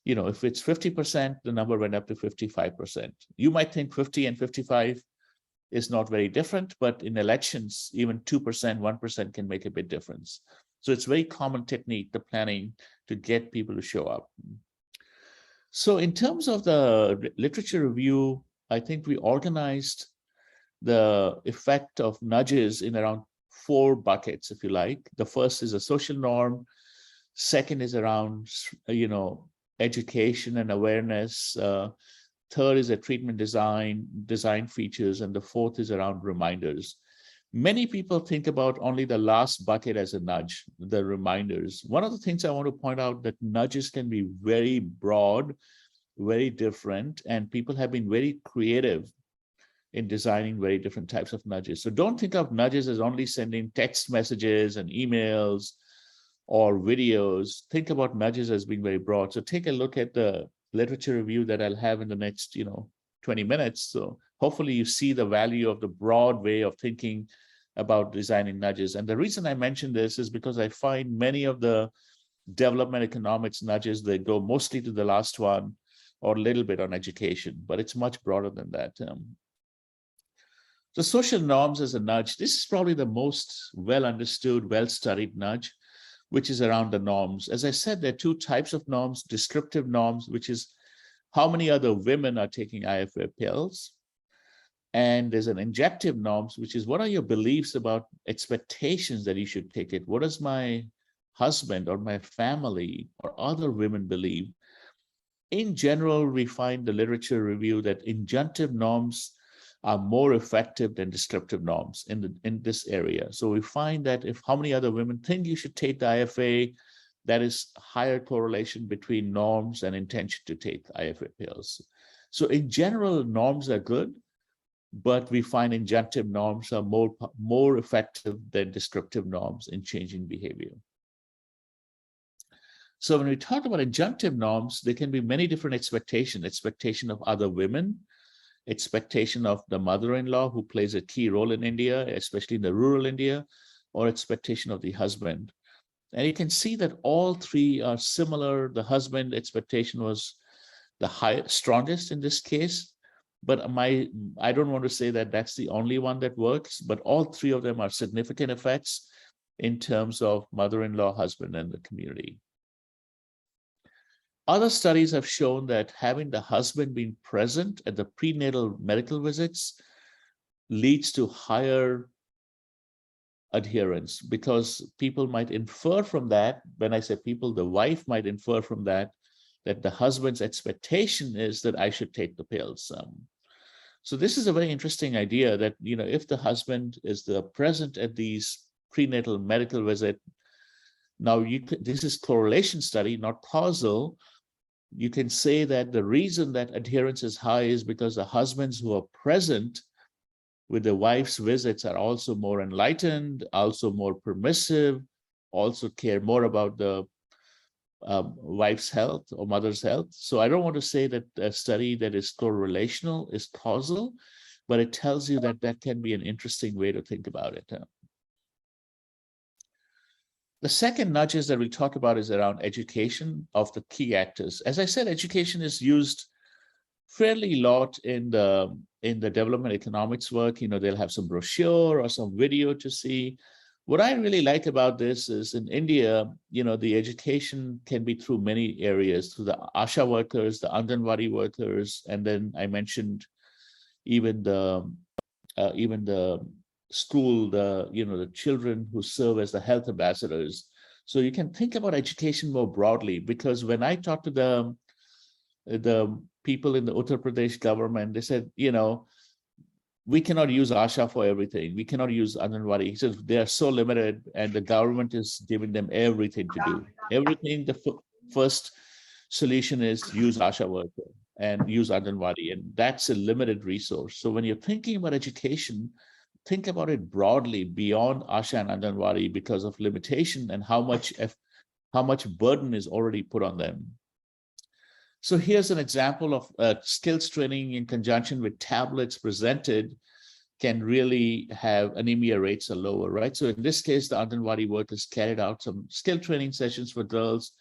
You know, if it's 50%, the number went up to 55%. You might think 50 and 55 is not very different, but in elections, even 2%, 1% can make a big difference. So it's a very common technique, the planning, to get people to show up. So in terms of the literature review, I think we organized the effect of nudges in around 4 buckets, if you like. The first is a social norm. Second is around, education and awareness. Third is a treatment design features. And the fourth is around reminders. Many people think about only the last bucket as a nudge, the reminders. One of the things I want to point out that nudges can be very broad, very different, and people have been very creative in designing very different types of nudges. So don't think of nudges as only sending text messages and emails or videos. Think about nudges as being very broad. So take a look at the literature review that I'll have in the next 20 minutes. So hopefully you see the value of the broad way of thinking about designing nudges. And the reason I mention this is because I find many of the development economics nudges, they go mostly to the last one or a little bit on education, but it's much broader than that. The social norms as a nudge, this is probably the most well understood, well-studied nudge, which is around the norms. As I said, there are 2 types of norms: descriptive norms, which is how many other women are taking IFA pills. And there's an injunctive norms, which is what are your beliefs about expectations that you should take it? What does my husband or my family or other women believe? In general, we find the literature review that injunctive norms are more effective than descriptive norms in this area. So we find that if how many other women think you should take the IFA, that is higher correlation between norms and intention to take IFA pills. So in general, norms are good, but we find injunctive norms are more effective than descriptive norms in changing behavior. So when we talk about injunctive norms, there can be many different expectations: expectation of other women, expectation of the mother-in-law who plays a key role in India, especially in the rural India, or expectation of the husband. And you can see that all 3 are similar. The husband expectation was the strongest in this case, but I don't want to say that that's the only one that works, but all 3 of them are significant effects in terms of mother-in-law, husband, and the community. Other studies have shown that having the husband being present at the prenatal medical visits leads to higher adherence, because people might infer from that, when I say people, the wife might infer from that the husband's expectation is that I should take the pills. So this is a very interesting idea that, if the husband is present at these prenatal medical visit, now this is correlation study, not causal. You can say that the reason that adherence is high is because the husbands who are present with the wife's visits are also more enlightened, also more permissive, also care more about the wife's health or mother's health. So I don't want to say that a study that is correlational is causal, but it tells you that that can be an interesting way to think about it. The second nudges that we talk about is around education of the key actors. As I said, education is used fairly lot in the development economics work. They'll have some brochure or some video to see. What I really like about this is in India, the education can be through many areas, through the ASHA workers, the Anganwadi workers, and then I mentioned even the school, the children who serve as the health ambassadors. So you can think about education more broadly, because when I talk to the people in the Uttar Pradesh government, they said, we cannot use ASHA for everything. We cannot use Anganwadi. He says they are so limited, and the government is giving them everything to do. Everything. The first solution is use ASHA worker and use Anganwadi, and that's a limited resource. So when you're thinking about education, think about it broadly beyond Asha and Anganwadi because of limitation and how much burden is already put on them. So here's an example of skills training in conjunction with tablets presented can really have anemia rates are lower, right? So in this case, the Anganwadi workers carried out some skill training sessions for girls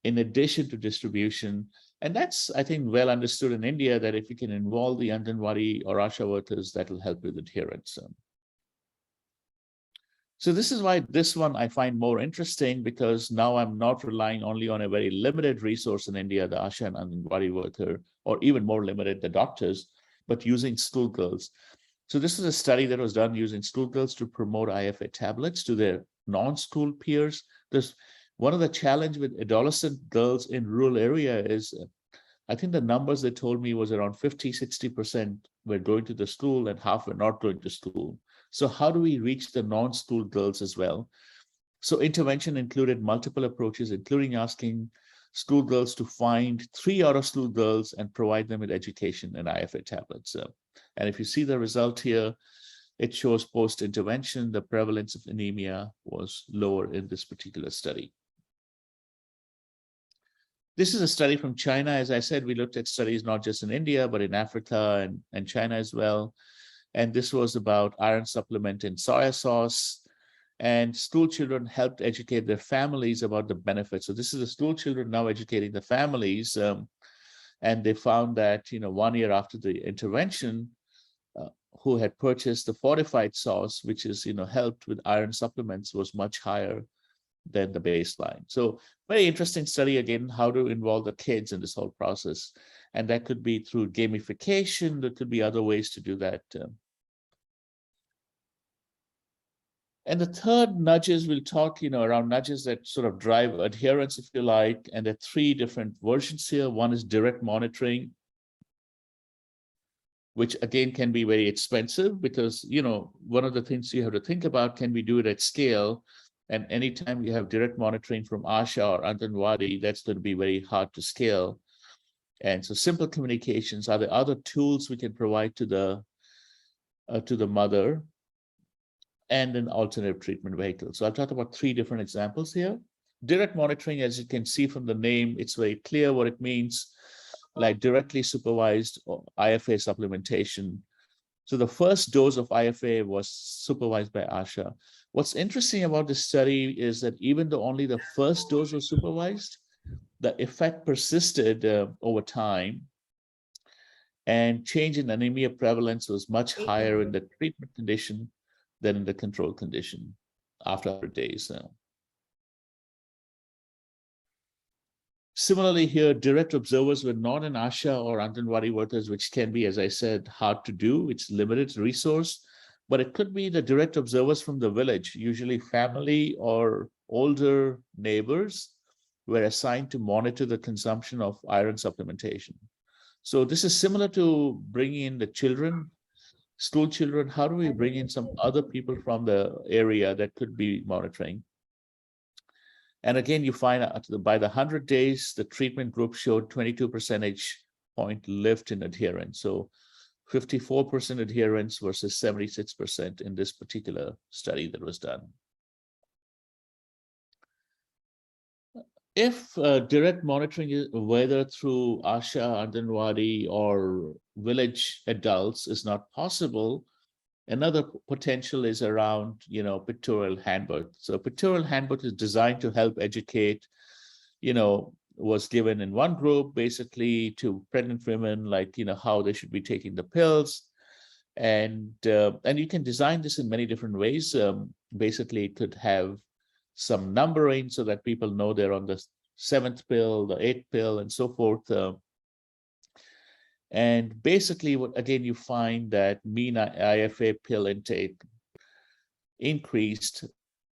in addition to distribution. And that's, I think, well understood in India that if you can involve the Anganwadi or Asha workers, that will help with adherence. So this is why this one I find more interesting, because now I'm not relying only on a very limited resource in India, the Asha and Anganwadi worker, or even more limited, the doctors, but using schoolgirls. So this is a study that was done using schoolgirls to promote IFA tablets to their non-school peers. There's one of the challenge with adolescent girls in rural area is, I think the numbers they told me was around 50–60% were going to the school and half were not going to school. So how do we reach the non-school girls as well? So intervention included multiple approaches, including asking schoolgirls to find 3 out-of-school girls and provide them with education and IFA tablets. And if you see the result here, it shows post-intervention, the prevalence of anemia was lower in this particular study. This is a study from China. As I said, we looked at studies not just in India, but in Africa and China as well. And this was about iron supplement in soya sauce. And school children helped educate their families about the benefits. So this is the school children now educating the families. And they found that, 1 year after the intervention, who had purchased the fortified sauce, which is, helped with iron supplements, was much higher than the baseline. So very interesting study, again, how to involve the kids in this whole process. And that could be through gamification. There could be other ways to do that. And the third nudges, we'll talk, around nudges that sort of drive adherence, if you like. And there are 3 different versions here. One is direct monitoring, which again can be very expensive because, one of the things you have to think about, can we do it at scale? And anytime you have direct monitoring from Asha or Anganwadi, that's going to be very hard to scale. And so simple communications are the other tools we can provide to the mother, and an alternative treatment vehicle. So I'll talk about 3 different examples here. Direct monitoring, as you can see from the name, it's very clear what it means, like directly supervised IFA supplementation. So the first dose of IFA was supervised by Asha. What's interesting about this study is that even though only the first dose was supervised, the effect persisted over time, and change in anemia prevalence was much higher in the treatment condition than in the control condition after 100 days. Similarly here, direct observers were not in Asha or Anganwadi workers, which can be, as I said, hard to do. It's limited resource, but it could be the direct observers from the village, usually family or older neighbors, were assigned to monitor the consumption of iron supplementation. So this is similar to bringing in the children, school children. How do we bring in some other people from the area that could be monitoring? And again, you find out by the 100 days, the treatment group showed 22 percentage point lift in adherence. So 54% adherence versus 76% in this particular study that was done. If direct monitoring, whether through Asha, Anganwadi, or village adults, is not possible, another potential is around, pictorial handbook. So pictorial handbook is designed to help educate, was given in one group, basically to pregnant women, like, how they should be taking the pills. And you can design this in many different ways. Basically, it could have some numbering so that people know they're on the 7th pill, the 8th pill, and so forth. And basically, again, you find that mean IFA pill intake increased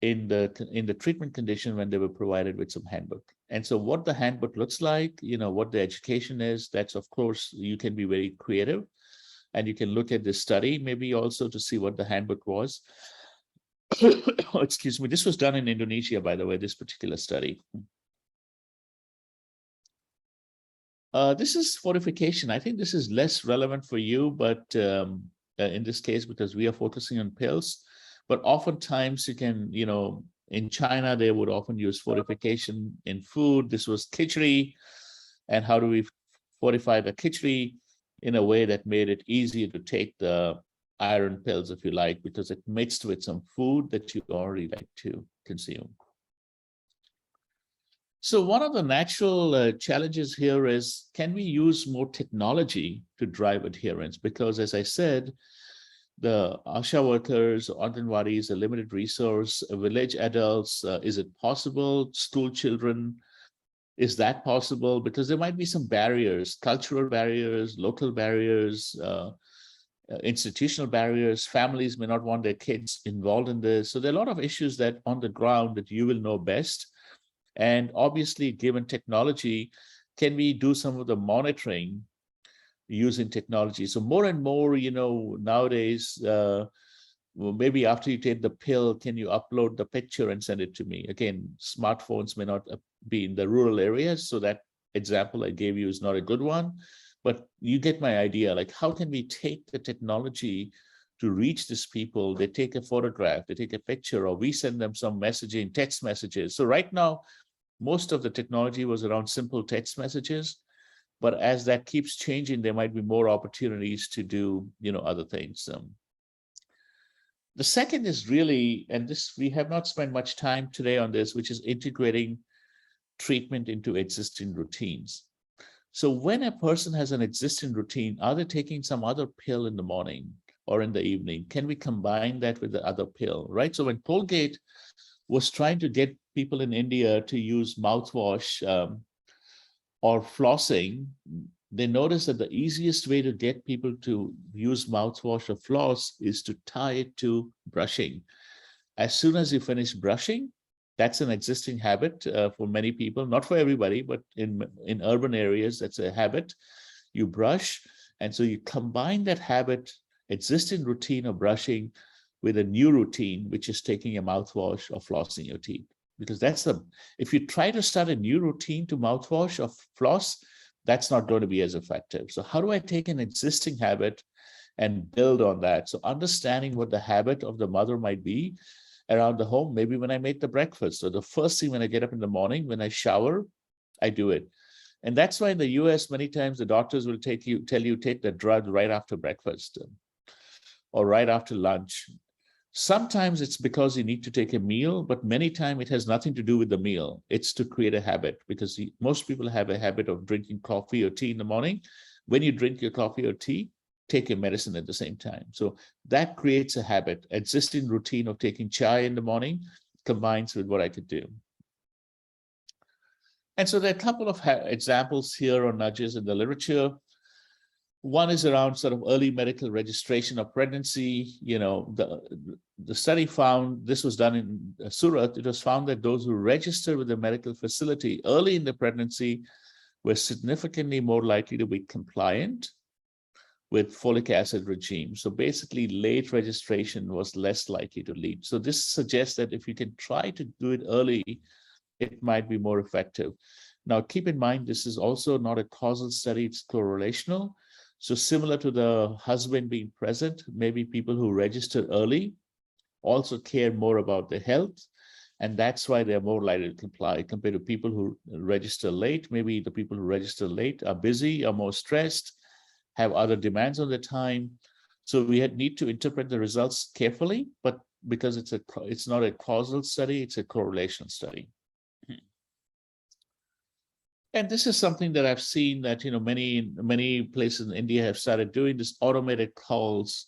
in the treatment condition when they were provided with some handbook. And so what the handbook looks like, what the education is, that's, of course, you can be very creative. And you can look at this study, maybe also to see what the handbook was. Excuse me, this was done in Indonesia, by the way, this particular study. This is fortification. I think this is less relevant for you, but in this case because we are focusing on pills. But oftentimes you can, in China, they would often use fortification in food. This was khichdi. And how do we fortify the khichdi in a way that made it easier to take the iron pills, if you like, because it mixed with some food that you already like to consume. So one of the natural challenges here is, can we use more technology to drive adherence? Because as I said, the ASHA workers, Anganwadis, a limited resource, village adults, is it possible? School children, is that possible? Because there might be some barriers, cultural barriers, local barriers, institutional barriers. Families may not want their kids involved in this. So there are a lot of issues that on the ground that you will know best. And obviously, given technology, can we do some of the monitoring using technology? So more and more, nowadays, maybe after you take the pill, can you upload the picture and send it to me? Again, smartphones may not be in the rural areas, so that example I gave you is not a good one, but you get my idea. Like, how can we take the technology to reach these people? They take a photograph, they take a picture, or we send them some messaging, text messages. So right now, most of the technology was around simple text messages, but as that keeps changing, there might be more opportunities to do, other things. The second is really, and this, we have not spent much time today on this, which is integrating treatment into existing routines. So when a person has an existing routine, are they taking some other pill in the morning or in the evening? Can we combine that with the other pill, right? So when Colgate was trying to get people in India to use mouthwash or flossing, they noticed that the easiest way to get people to use mouthwash or floss is to tie it to brushing. As soon as you finish brushing, that's an existing habit for many people, not for everybody, but in urban areas, that's a habit. You brush, and so you combine that habit, existing routine of brushing, with a new routine, which is taking a mouthwash or flossing your teeth. Because if you try to start a new routine to mouthwash or floss, that's not going to be as effective. So how do I take an existing habit and build on that? So understanding what the habit of the mother might be around the home, maybe when I make the breakfast, or the first thing when I get up in the morning, when I shower, I do it. And that's why in the US, many times the doctors will tell you take the drug right after breakfast or right after lunch. Sometimes it's because you need to take a meal, but many times it has nothing to do with the meal. It's to create a habit, because most people have a habit of drinking coffee or tea in the morning. When you drink your coffee or tea, take your medicine at the same time. So that creates a habit. Existing routine of taking chai in the morning combines with what I could do. And so there are a couple of examples here or nudges in the literature. One is around sort of early medical registration of pregnancy. The study found, this was done in Surat, it was found that those who registered with the medical facility early in the pregnancy were significantly more likely to be compliant with folic acid regime. So basically, late registration was less likely to lead. So this suggests that if you can try to do it early, it might be more effective. Now, keep in mind, this is also not a causal study, it's correlational. So similar to the husband being present, maybe people who register early also care more about their health, and that's why they're more likely to comply compared to people who register late. Maybe the people who register late are busy, are more stressed, have other demands on their time. So we need to interpret the results carefully, but because it's not a causal study, it's a correlation study. And this is something that I've seen that many places in India have started doing, this automated calls,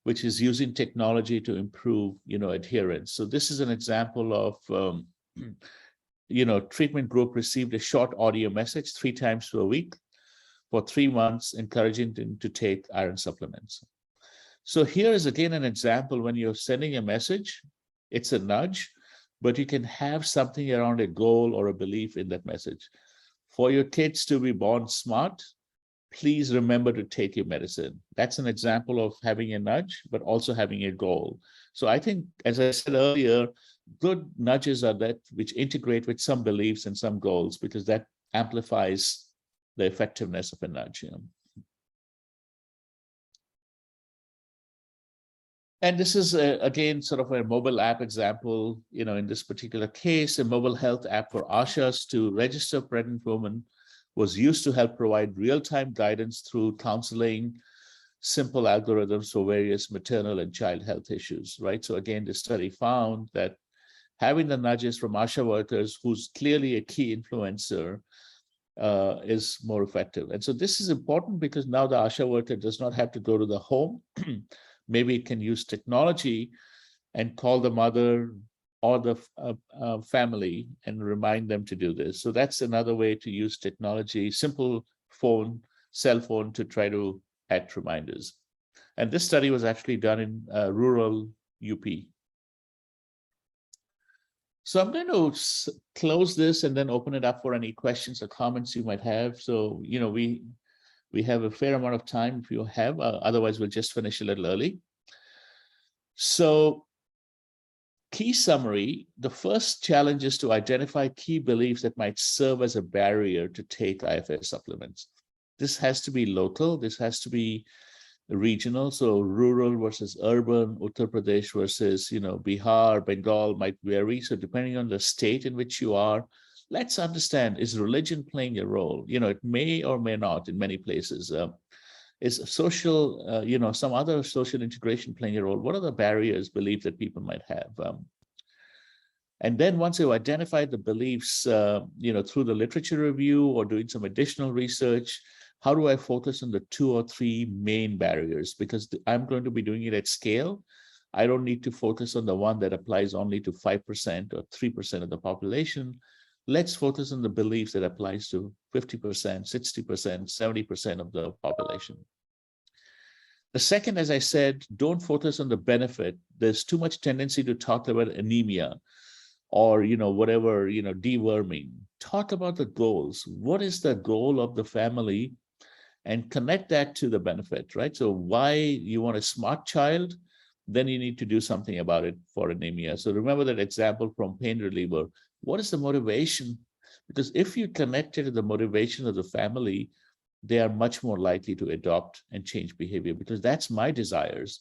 which is using technology to improve adherence. So this is an example of treatment group received a short audio message 3 times per week for 3 months, encouraging them to take iron supplements. So here is again an example when you're sending a message, it's a nudge, but you can have something around a goal or a belief in that message. For your kids to be born smart, please remember to take your medicine. That's an example of having a nudge, but also having a goal. So I think, as I said earlier, good nudges are that which integrate with some beliefs and some goals, because that amplifies the effectiveness of a nudge. And this is, again, sort of a mobile app example. In this particular case, a mobile health app for ASHAs to register pregnant women was used to help provide real-time guidance through counseling, simple algorithms for various maternal and child health issues, right? So again, the study found that having the nudges from ASHA workers, who's clearly a key influencer, is more effective. And so this is important because now the ASHA worker does not have to go to the home. Maybe it can use technology and call the mother or the family and remind them to do this. So that's another way to use technology, simple phone, cell phone, to try to add reminders. And this study was actually done in rural UP. So I'm going to close this and then open it up for any questions or comments you might have. So, we have a fair amount of time if you have, otherwise we'll just finish a little early. So, key summary, the first challenge is to identify key beliefs that might serve as a barrier to take IFS supplements. This has to be local, this has to be regional, so rural versus urban, Uttar Pradesh versus, Bihar, Bengal might vary. So depending on the state in which you are, let's understand, is religion playing a role? It may or may not in many places. Is social, some other social integration playing a role? What are the barriers, beliefs that people might have? And then once you identify the beliefs, through the literature review or doing some additional research, how do I focus on the 2 or 3 main barriers? Because I'm going to be doing it at scale. I don't need to focus on the one that applies only to 5% or 3% of the population. Let's focus on the beliefs that applies to 50%, 60%, 70% of the population. The second, as I said, don't focus on the benefit. There's too much tendency to talk about anemia or, whatever, deworming. Talk about the goals. What is the goal of the family? And connect that to the benefit, right? So why you want a smart child, then you need to do something about it for anemia. So remember that example from pain reliever. What is the motivation? Because if you connect it to the motivation of the family, they are much more likely to adopt and change behavior, because that's my desires.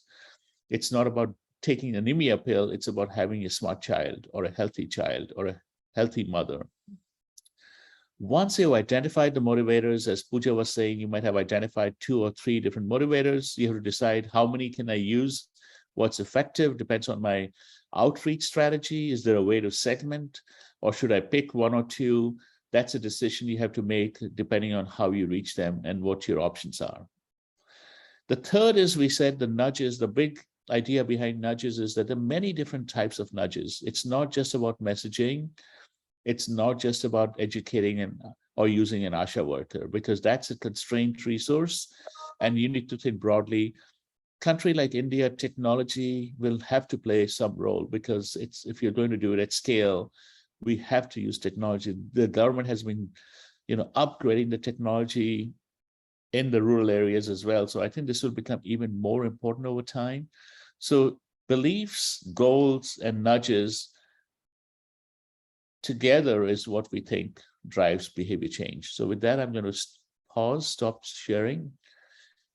It's not about taking an anemia pill. It's about having a smart child or a healthy mother. Once you identify the motivators, as Pooja was saying, you might have identified 2 or 3 different motivators. You have to decide how many can I use, what's effective, depends on my outreach strategy. Is there a way to segment, or should I pick 1 or 2? That's a decision you have to make depending on how you reach them and what your options are. The third is, we said, the nudges. The big idea behind nudges is that there are many different types of nudges. It's not just about messaging. It's not just about educating or using an ASHA worker, because that's a constrained resource and you need to think broadly. Country like India, technology will have to play some role, because if you're going to do it at scale, we have to use technology. The government has been, upgrading the technology in the rural areas as well. So I think this will become even more important over time. So beliefs, goals, and nudges together is what we think drives behavior change. So with that, I'm going to stop sharing,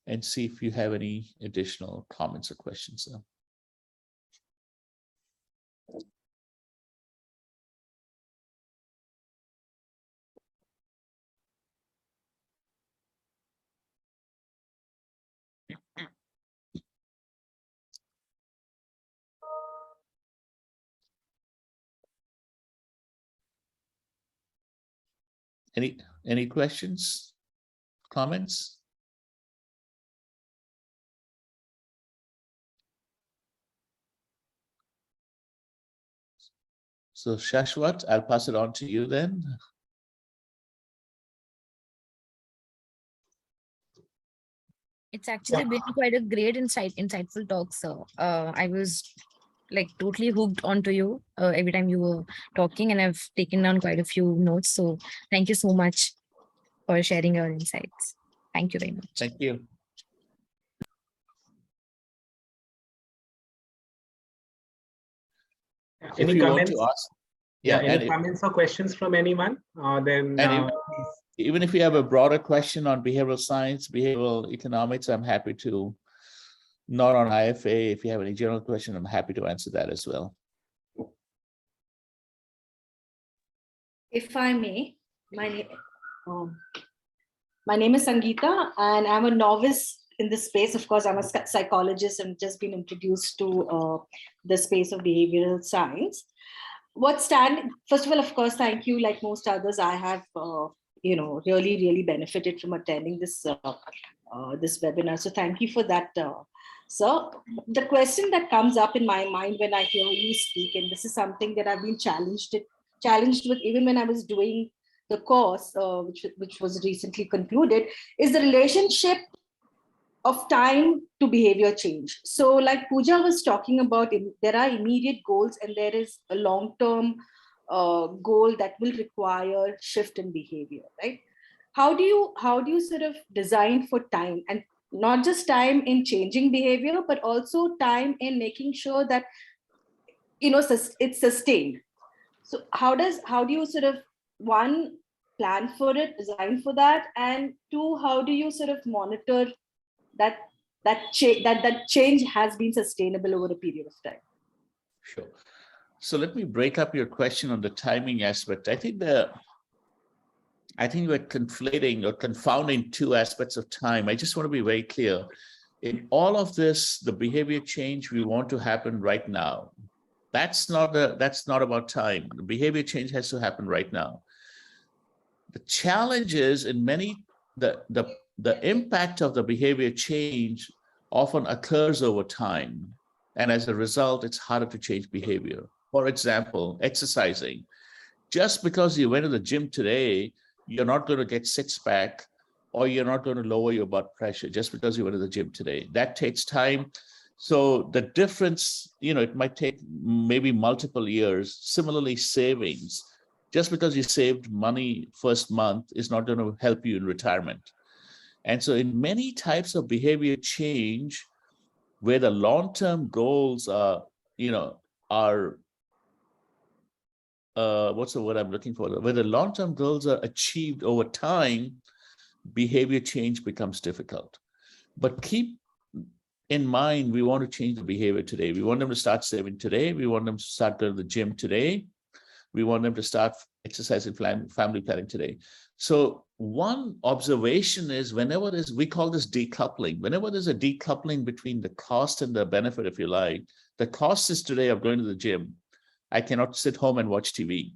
and see if you have any additional comments or questions. Any questions, comments? So Shashwat, I'll pass it on to you then. It's actually been quite a great insightful talk, sir. I was like totally hooked onto you every time you were talking, and I've taken down quite a few notes. So thank you so much for sharing your insights. Thank you very much. Thank you. Any comments? Any comments or questions from anyone? Even if you have a broader question on behavioral science, behavioral economics, I'm happy to not on IFA. If you have any general question, I'm happy to answer that as well. If I may, my name is Sangeeta, and I'm a novice in this space. Of course, I'm a psychologist and just been introduced to the space of behavioral science. First of all, of course, thank you. Like most others, I have, really benefited from attending this this webinar. So thank you for that, sir. The question that comes up in my mind when I hear you speak, and this is something that I've been challenged with even when I was doing the course, which was recently concluded, is the relationship of time to behavior change. So like Pooja was talking about, there are immediate goals and there is a long-term goal that will require shift in behavior, right? How do you sort of design for time, and not just time in changing behavior, but also time in making sure that, it's sustained? So how do you sort of, one, plan for it, design for that, and two, how do you sort of monitor that change has been sustainable over a period of time? Sure. So let me break up your question on the timing aspect. I think we're conflating or confounding two aspects of time. I just want to be very clear. In all of this, the behavior change we want to happen right now. That's not about time. The behavior change has to happen right now. The challenge is in many, the impact of the behavior change often occurs over time. And as a result, it's harder to change behavior. For example, exercising. Just because you went to the gym today, you're not going to get six-pack, or you're not going to lower your blood pressure just because you went to the gym today. That takes time. So the difference, it might take maybe multiple years. Similarly, savings. Just because you saved money first month is not going to help you in retirement. And so in many types of behavior change, where the long-term goals are, what's the word I'm looking for? Where the long-term goals are achieved over time, behavior change becomes difficult. But keep in mind, we want to change the behavior today. We want them to start saving today. We want them to start going to the gym today. We want them to start exercising, family planning today. So one observation is we call this decoupling. Whenever there's a decoupling between the cost and the benefit, if you like, the cost is today of going to the gym. I cannot sit home and watch TV.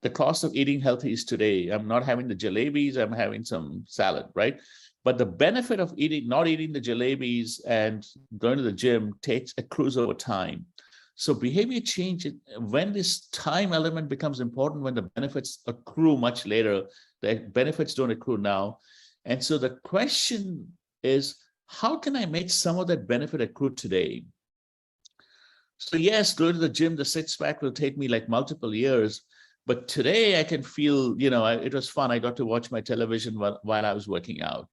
The cost of eating healthy is today. I'm not having the jalebis, I'm having some salad, right? But the benefit of not eating the jalebis and going to the gym accrues over time. So behavior change, when this time element becomes important, when the benefits accrue much later, the benefits don't accrue now. And so the question is, how can I make some of that benefit accrue today? So yes, going to the gym, the six-pack will take me like multiple years, but today I can feel, it was fun. I got to watch my television while I was working out,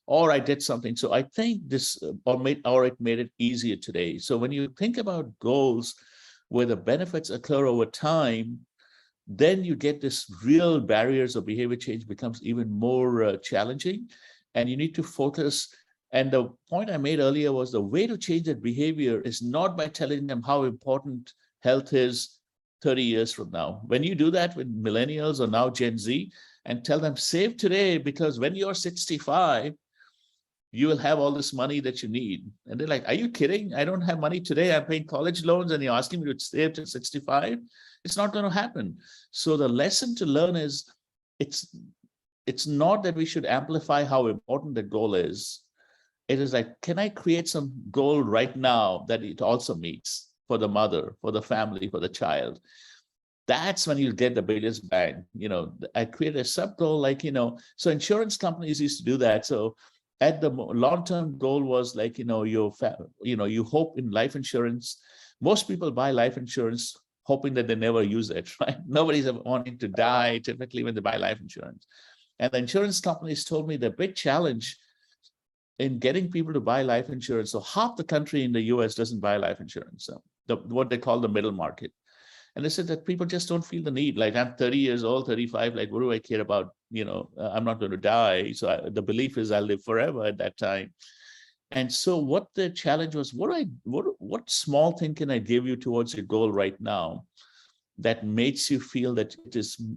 or I did something. So I think this, or it made it easier today. So when you think about goals where the benefits occur over time, then you get this real barriers of behavior change becomes even more challenging, and you need to focus. And the point I made earlier was the way to change that behavior is not by telling them how important health is 30 years from now. When you do that with millennials or now Gen Z and tell them save today, because when you're 65, you will have all this money that you need. And they're like, are you kidding? I don't have money today. I'm paying college loans and you're asking me to save till 65? It's not going to happen. So the lesson to learn is it's not that we should amplify how important the goal is. It is like, can I create some goal right now that it also meets for the mother, for the family, for the child? That's when you get the biggest bang. I create a sub goal, like, so insurance companies used to do that. So at the long-term goal was like, you hope in life insurance. Most people buy life insurance hoping that they never use it, right? Nobody's ever wanting to die typically when they buy life insurance. And the insurance companies told me the big challenge in getting people to buy life insurance. So half the country in the US doesn't buy life insurance, so what they call the middle market. And they said that people just don't feel the need. Like, I'm 30 years old, 35, like, what do I care about? I'm not going to die. So the belief is I'll live forever at that time. And so what the challenge was, what small thing can I give you towards your goal right now that makes you feel that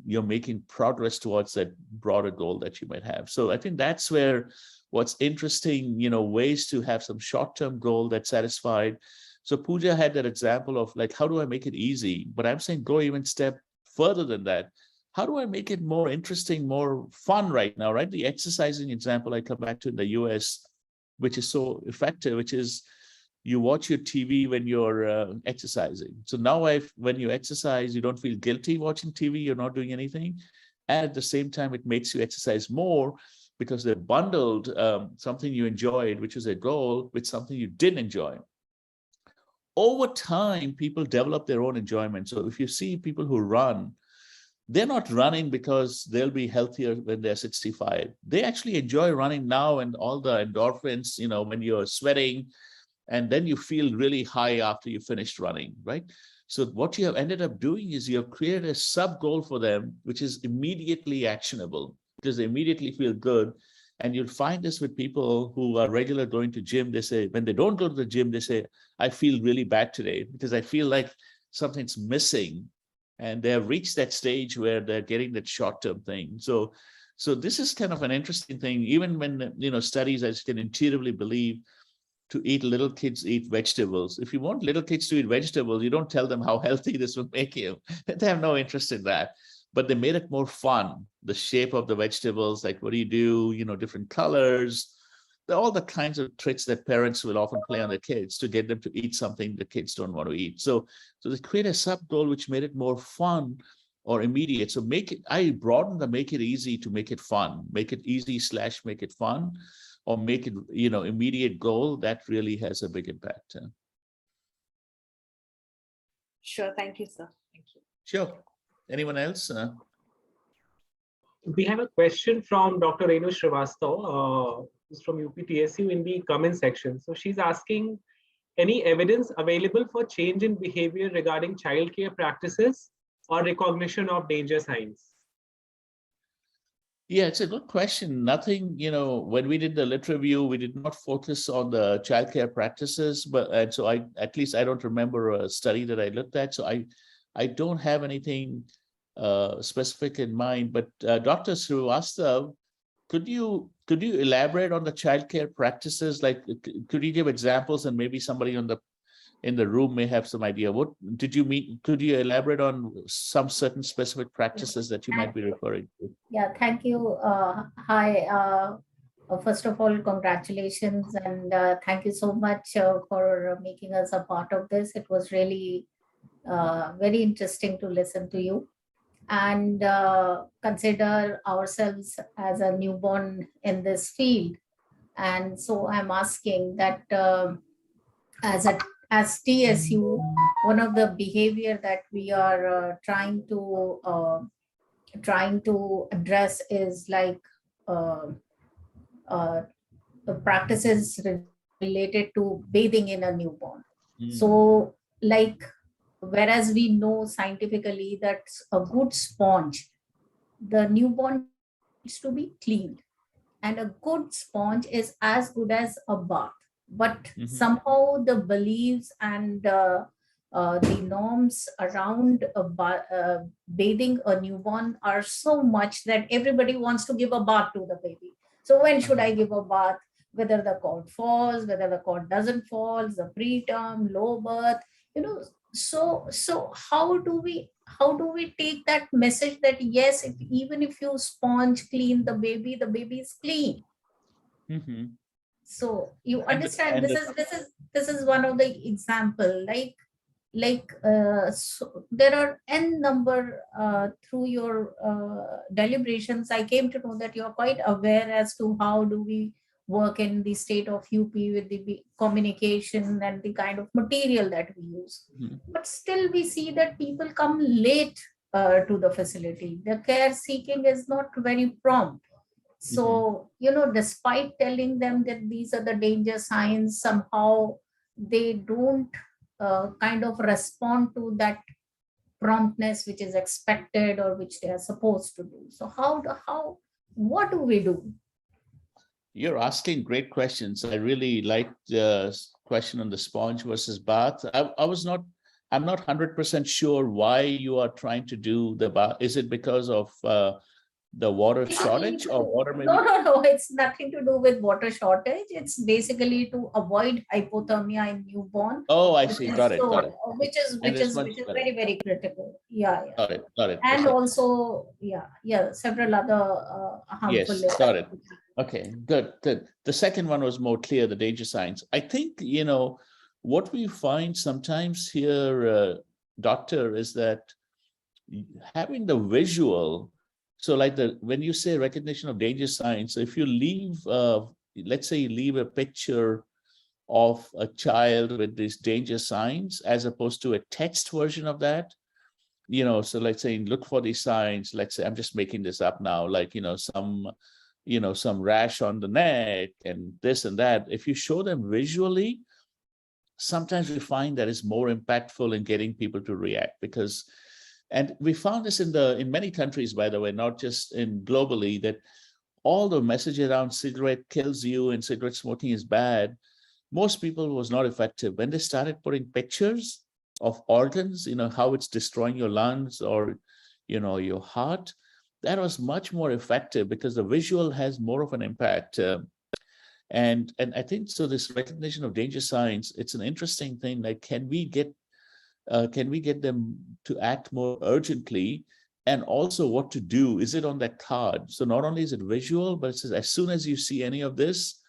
you're making progress towards that broader goal that you might have. So I think that's where what's interesting, ways to have some short-term goal that's satisfied. So Pooja had that example of like, how do I make it easy? But I'm saying go even step further than that. How do I make it more interesting, more fun right now, right? The exercising example I come back to in the US, which is so effective, which is you watch your TV when you're exercising. So now when you exercise, you don't feel guilty watching TV, you're not doing anything. And at the same time, it makes you exercise more because they bundled something you enjoyed, which was a goal, with something you didn't enjoy. Over time, people develop their own enjoyment. So if you see people who run, they're not running because they'll be healthier when they're 65. They actually enjoy running now, and all the endorphins, when you're sweating, and then you feel really high after you finished running, right? So what you have ended up doing is you have created a sub goal for them, which is immediately actionable because they immediately feel good. And you'll find this with people who are regular going to gym. They say, when they don't go to the gym, they say, I feel really bad today because I feel like something's missing. And they have reached that stage where they're getting that short-term thing. So this is kind of an interesting thing. Even when, studies, as you can intuitively believe, to eat little kids eat vegetables. If you want little kids to eat vegetables, you don't tell them how healthy this will make you. They have no interest in that. But they made it more fun. The shape of the vegetables, like what do you do, different colors, all the kinds of tricks that parents will often play on their kids to get them to eat something the kids don't want to eat. So they create a sub goal which made it more fun or immediate. So I broadened the make it easy to make it fun, make it easy / make it fun, or make it, immediate goal. That really has a big impact. Sure. Thank you, sir. Thank you. Sure. Anyone else? We have a question from Dr. Renu Srivastav, who's from UPTSU, in the comment section. So she's asking, any evidence available for change in behavior regarding childcare practices or recognition of danger signs? Yeah, it's a good question. Nothing, when we did the lit review, we did not focus on the childcare practices, and so I don't remember a study that I looked at. So I don't have anything specific in mind. But Dr. Srivastav, could you elaborate on the childcare practices? Like, could you give examples, and maybe somebody in the room may have some idea. What did you mean? Could you elaborate on some certain specific practices that you might be referring to? Yeah, thank you. Hi. First of all, congratulations, and thank you so much for making us a part of this. It was really very interesting to listen to you, and consider ourselves as a newborn in this field. And so I'm asking that as TSU, one of the behavior that we are trying to address is like the practices related to bathing in a newborn. So like, whereas we know scientifically that a good sponge, the newborn needs to be cleaned, and a good sponge is as good as a bath. But somehow the beliefs and the norms around bathing a newborn are so much that everybody wants to give a bath to the baby. So when should I give a bath? Whether the cord falls, whether the cord doesn't fall, the preterm, low birth, So how do we take that message that yes, even if you sponge clean the baby is clean. So you understand, this is one of the example, so there are n number through your deliberations. I came to know that you're quite aware as to how do we work in the state of UP with the communication and the kind of material that we use. But still we see that people come late to the facility. The care seeking is not very prompt. So, despite telling them that these are the danger signs, somehow they don't kind of respond to that promptness which is expected or which they are supposed to do. So what do we do? You're asking great questions. I really liked the question on the sponge versus bath. I'm not 100% sure why you are trying to do the bath. Is it because of the water shortage or water maybe? No, it's nothing to do with water shortage. It's basically to avoid hypothermia in newborn. Oh, I see. Got it. So, Got it. which is very, very critical. Yeah, yeah. Got it. Got it. And Okay. also, several other harmful. Yes, got it. Okay, good, good. The second one was more clear, the danger signs. I think, what we find sometimes here, doctor, is that having the visual, so like when you say recognition of danger signs, so if you leave, let's say you leave a picture of a child with these danger signs, as opposed to a text version of that, so let's say look for these signs. Let's say I'm just making this up now, like, some rash on the neck and this and that. If you show them visually, sometimes we find that it's more impactful in getting people to react, because, and we found this in many countries, by the way, not just in globally, that all the message around cigarette kills you and cigarette smoking is bad, most people was not effective. When they started putting pictures of organs, how it's destroying your lungs or, your heart, that was much more effective because the visual has more of an impact. And I think so. This recognition of danger signs, it's an interesting thing. Like, can we get them to act more urgently, and also what to do? Is it on that card? So not only is it visual, but it says as soon as you see any of this,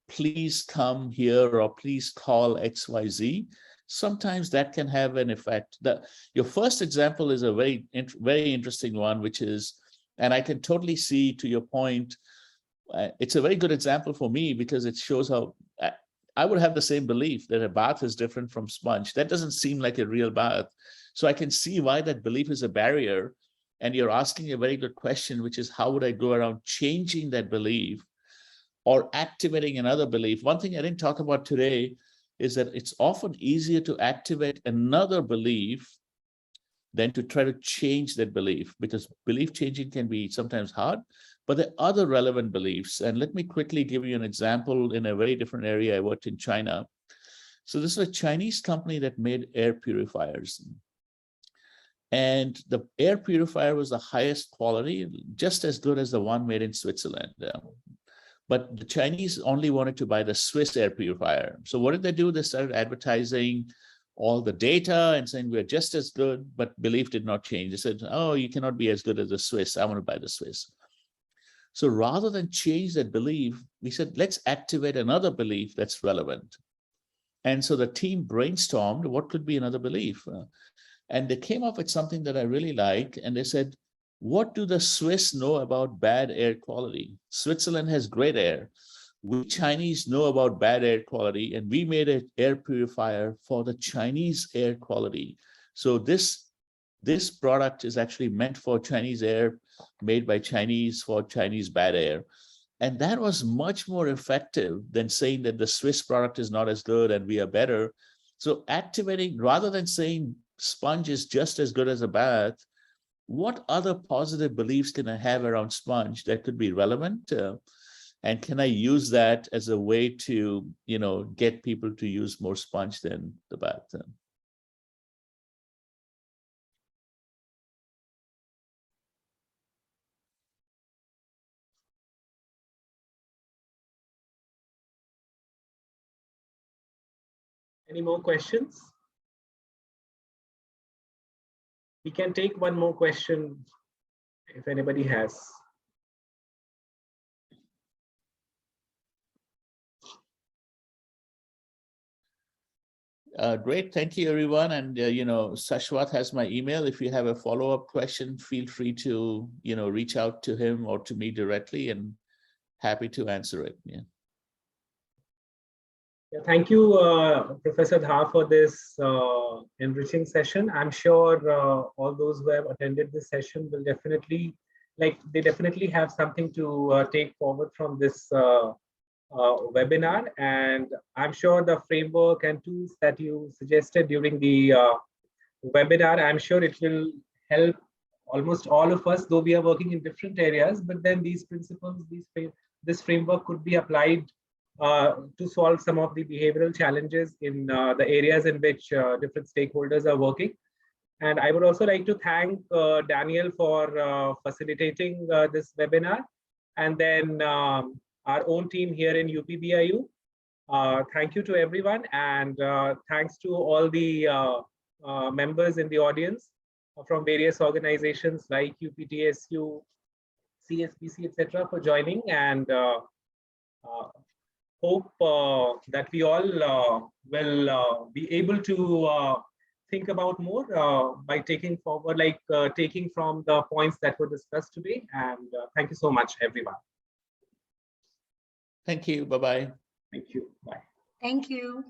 please come here or please call XYZ. Sometimes that can have an effect. Your first example is a very, very interesting one, which is, and I can totally see, to your point, it's a very good example for me because it shows how I would have the same belief that a bath is different from sponge. That doesn't seem like a real bath. So I can see why that belief is a barrier. And you're asking a very good question, which is how would I go around changing that belief or activating another belief? One thing I didn't talk about today is that it's often easier to activate another belief than to try to change that belief, because belief changing can be sometimes hard, but there are other relevant beliefs. And let me quickly give you an example in a very different area. I worked in China. So this is a Chinese company that made air purifiers. And the air purifier was the highest quality, just as good as the one made in Switzerland. But the Chinese only wanted to buy the Swiss air purifier. So what did they do? They started advertising all the data and saying we're just as good, but belief did not change. They said, oh, you cannot be as good as the Swiss. I want to buy the Swiss. So rather than change that belief, we said, let's activate another belief that's relevant. And so the team brainstormed what could be another belief. And they came up with something that I really like. And they said, what do the Swiss know about bad air quality? Switzerland has great air. We Chinese know about bad air quality, and we made an air purifier for the Chinese air quality. So this product is actually meant for Chinese air, made by Chinese for Chinese bad air. And that was much more effective than saying that the Swiss product is not as good and we are better. So activating, rather than saying sponge is just as good as a bath, what other positive beliefs can I have around sponge that could be relevant? And can I use that as a way to, get people to use more sponge than the bath? Any more questions? We can take one more question if anybody has. Great, thank you, everyone. And Sashwat has my email. If you have a follow-up question, feel free to reach out to him or to me directly, and happy to answer it. Yeah. Yeah, thank you, Professor Dhar, for this enriching session. I'm sure all those who have attended this session will definitely, they definitely have something to take forward from this webinar. And I'm sure the framework and tools that you suggested during the webinar, I'm sure it will help almost all of us, though we are working in different areas, but then these principles, this framework could be applied to solve some of the behavioral challenges in the areas in which different stakeholders are working. And I would also like to thank Daniel for facilitating this webinar, and then our own team here in UPBIU. Thank you to everyone, and thanks to all the members in the audience from various organizations like UPTSU, CSBC, etc., for joining, and hope that we all will be able to think about more by taking forward, taking from the points that were discussed today. And thank you so much, everyone. Thank you. Bye-bye. Thank you. Bye. Thank you.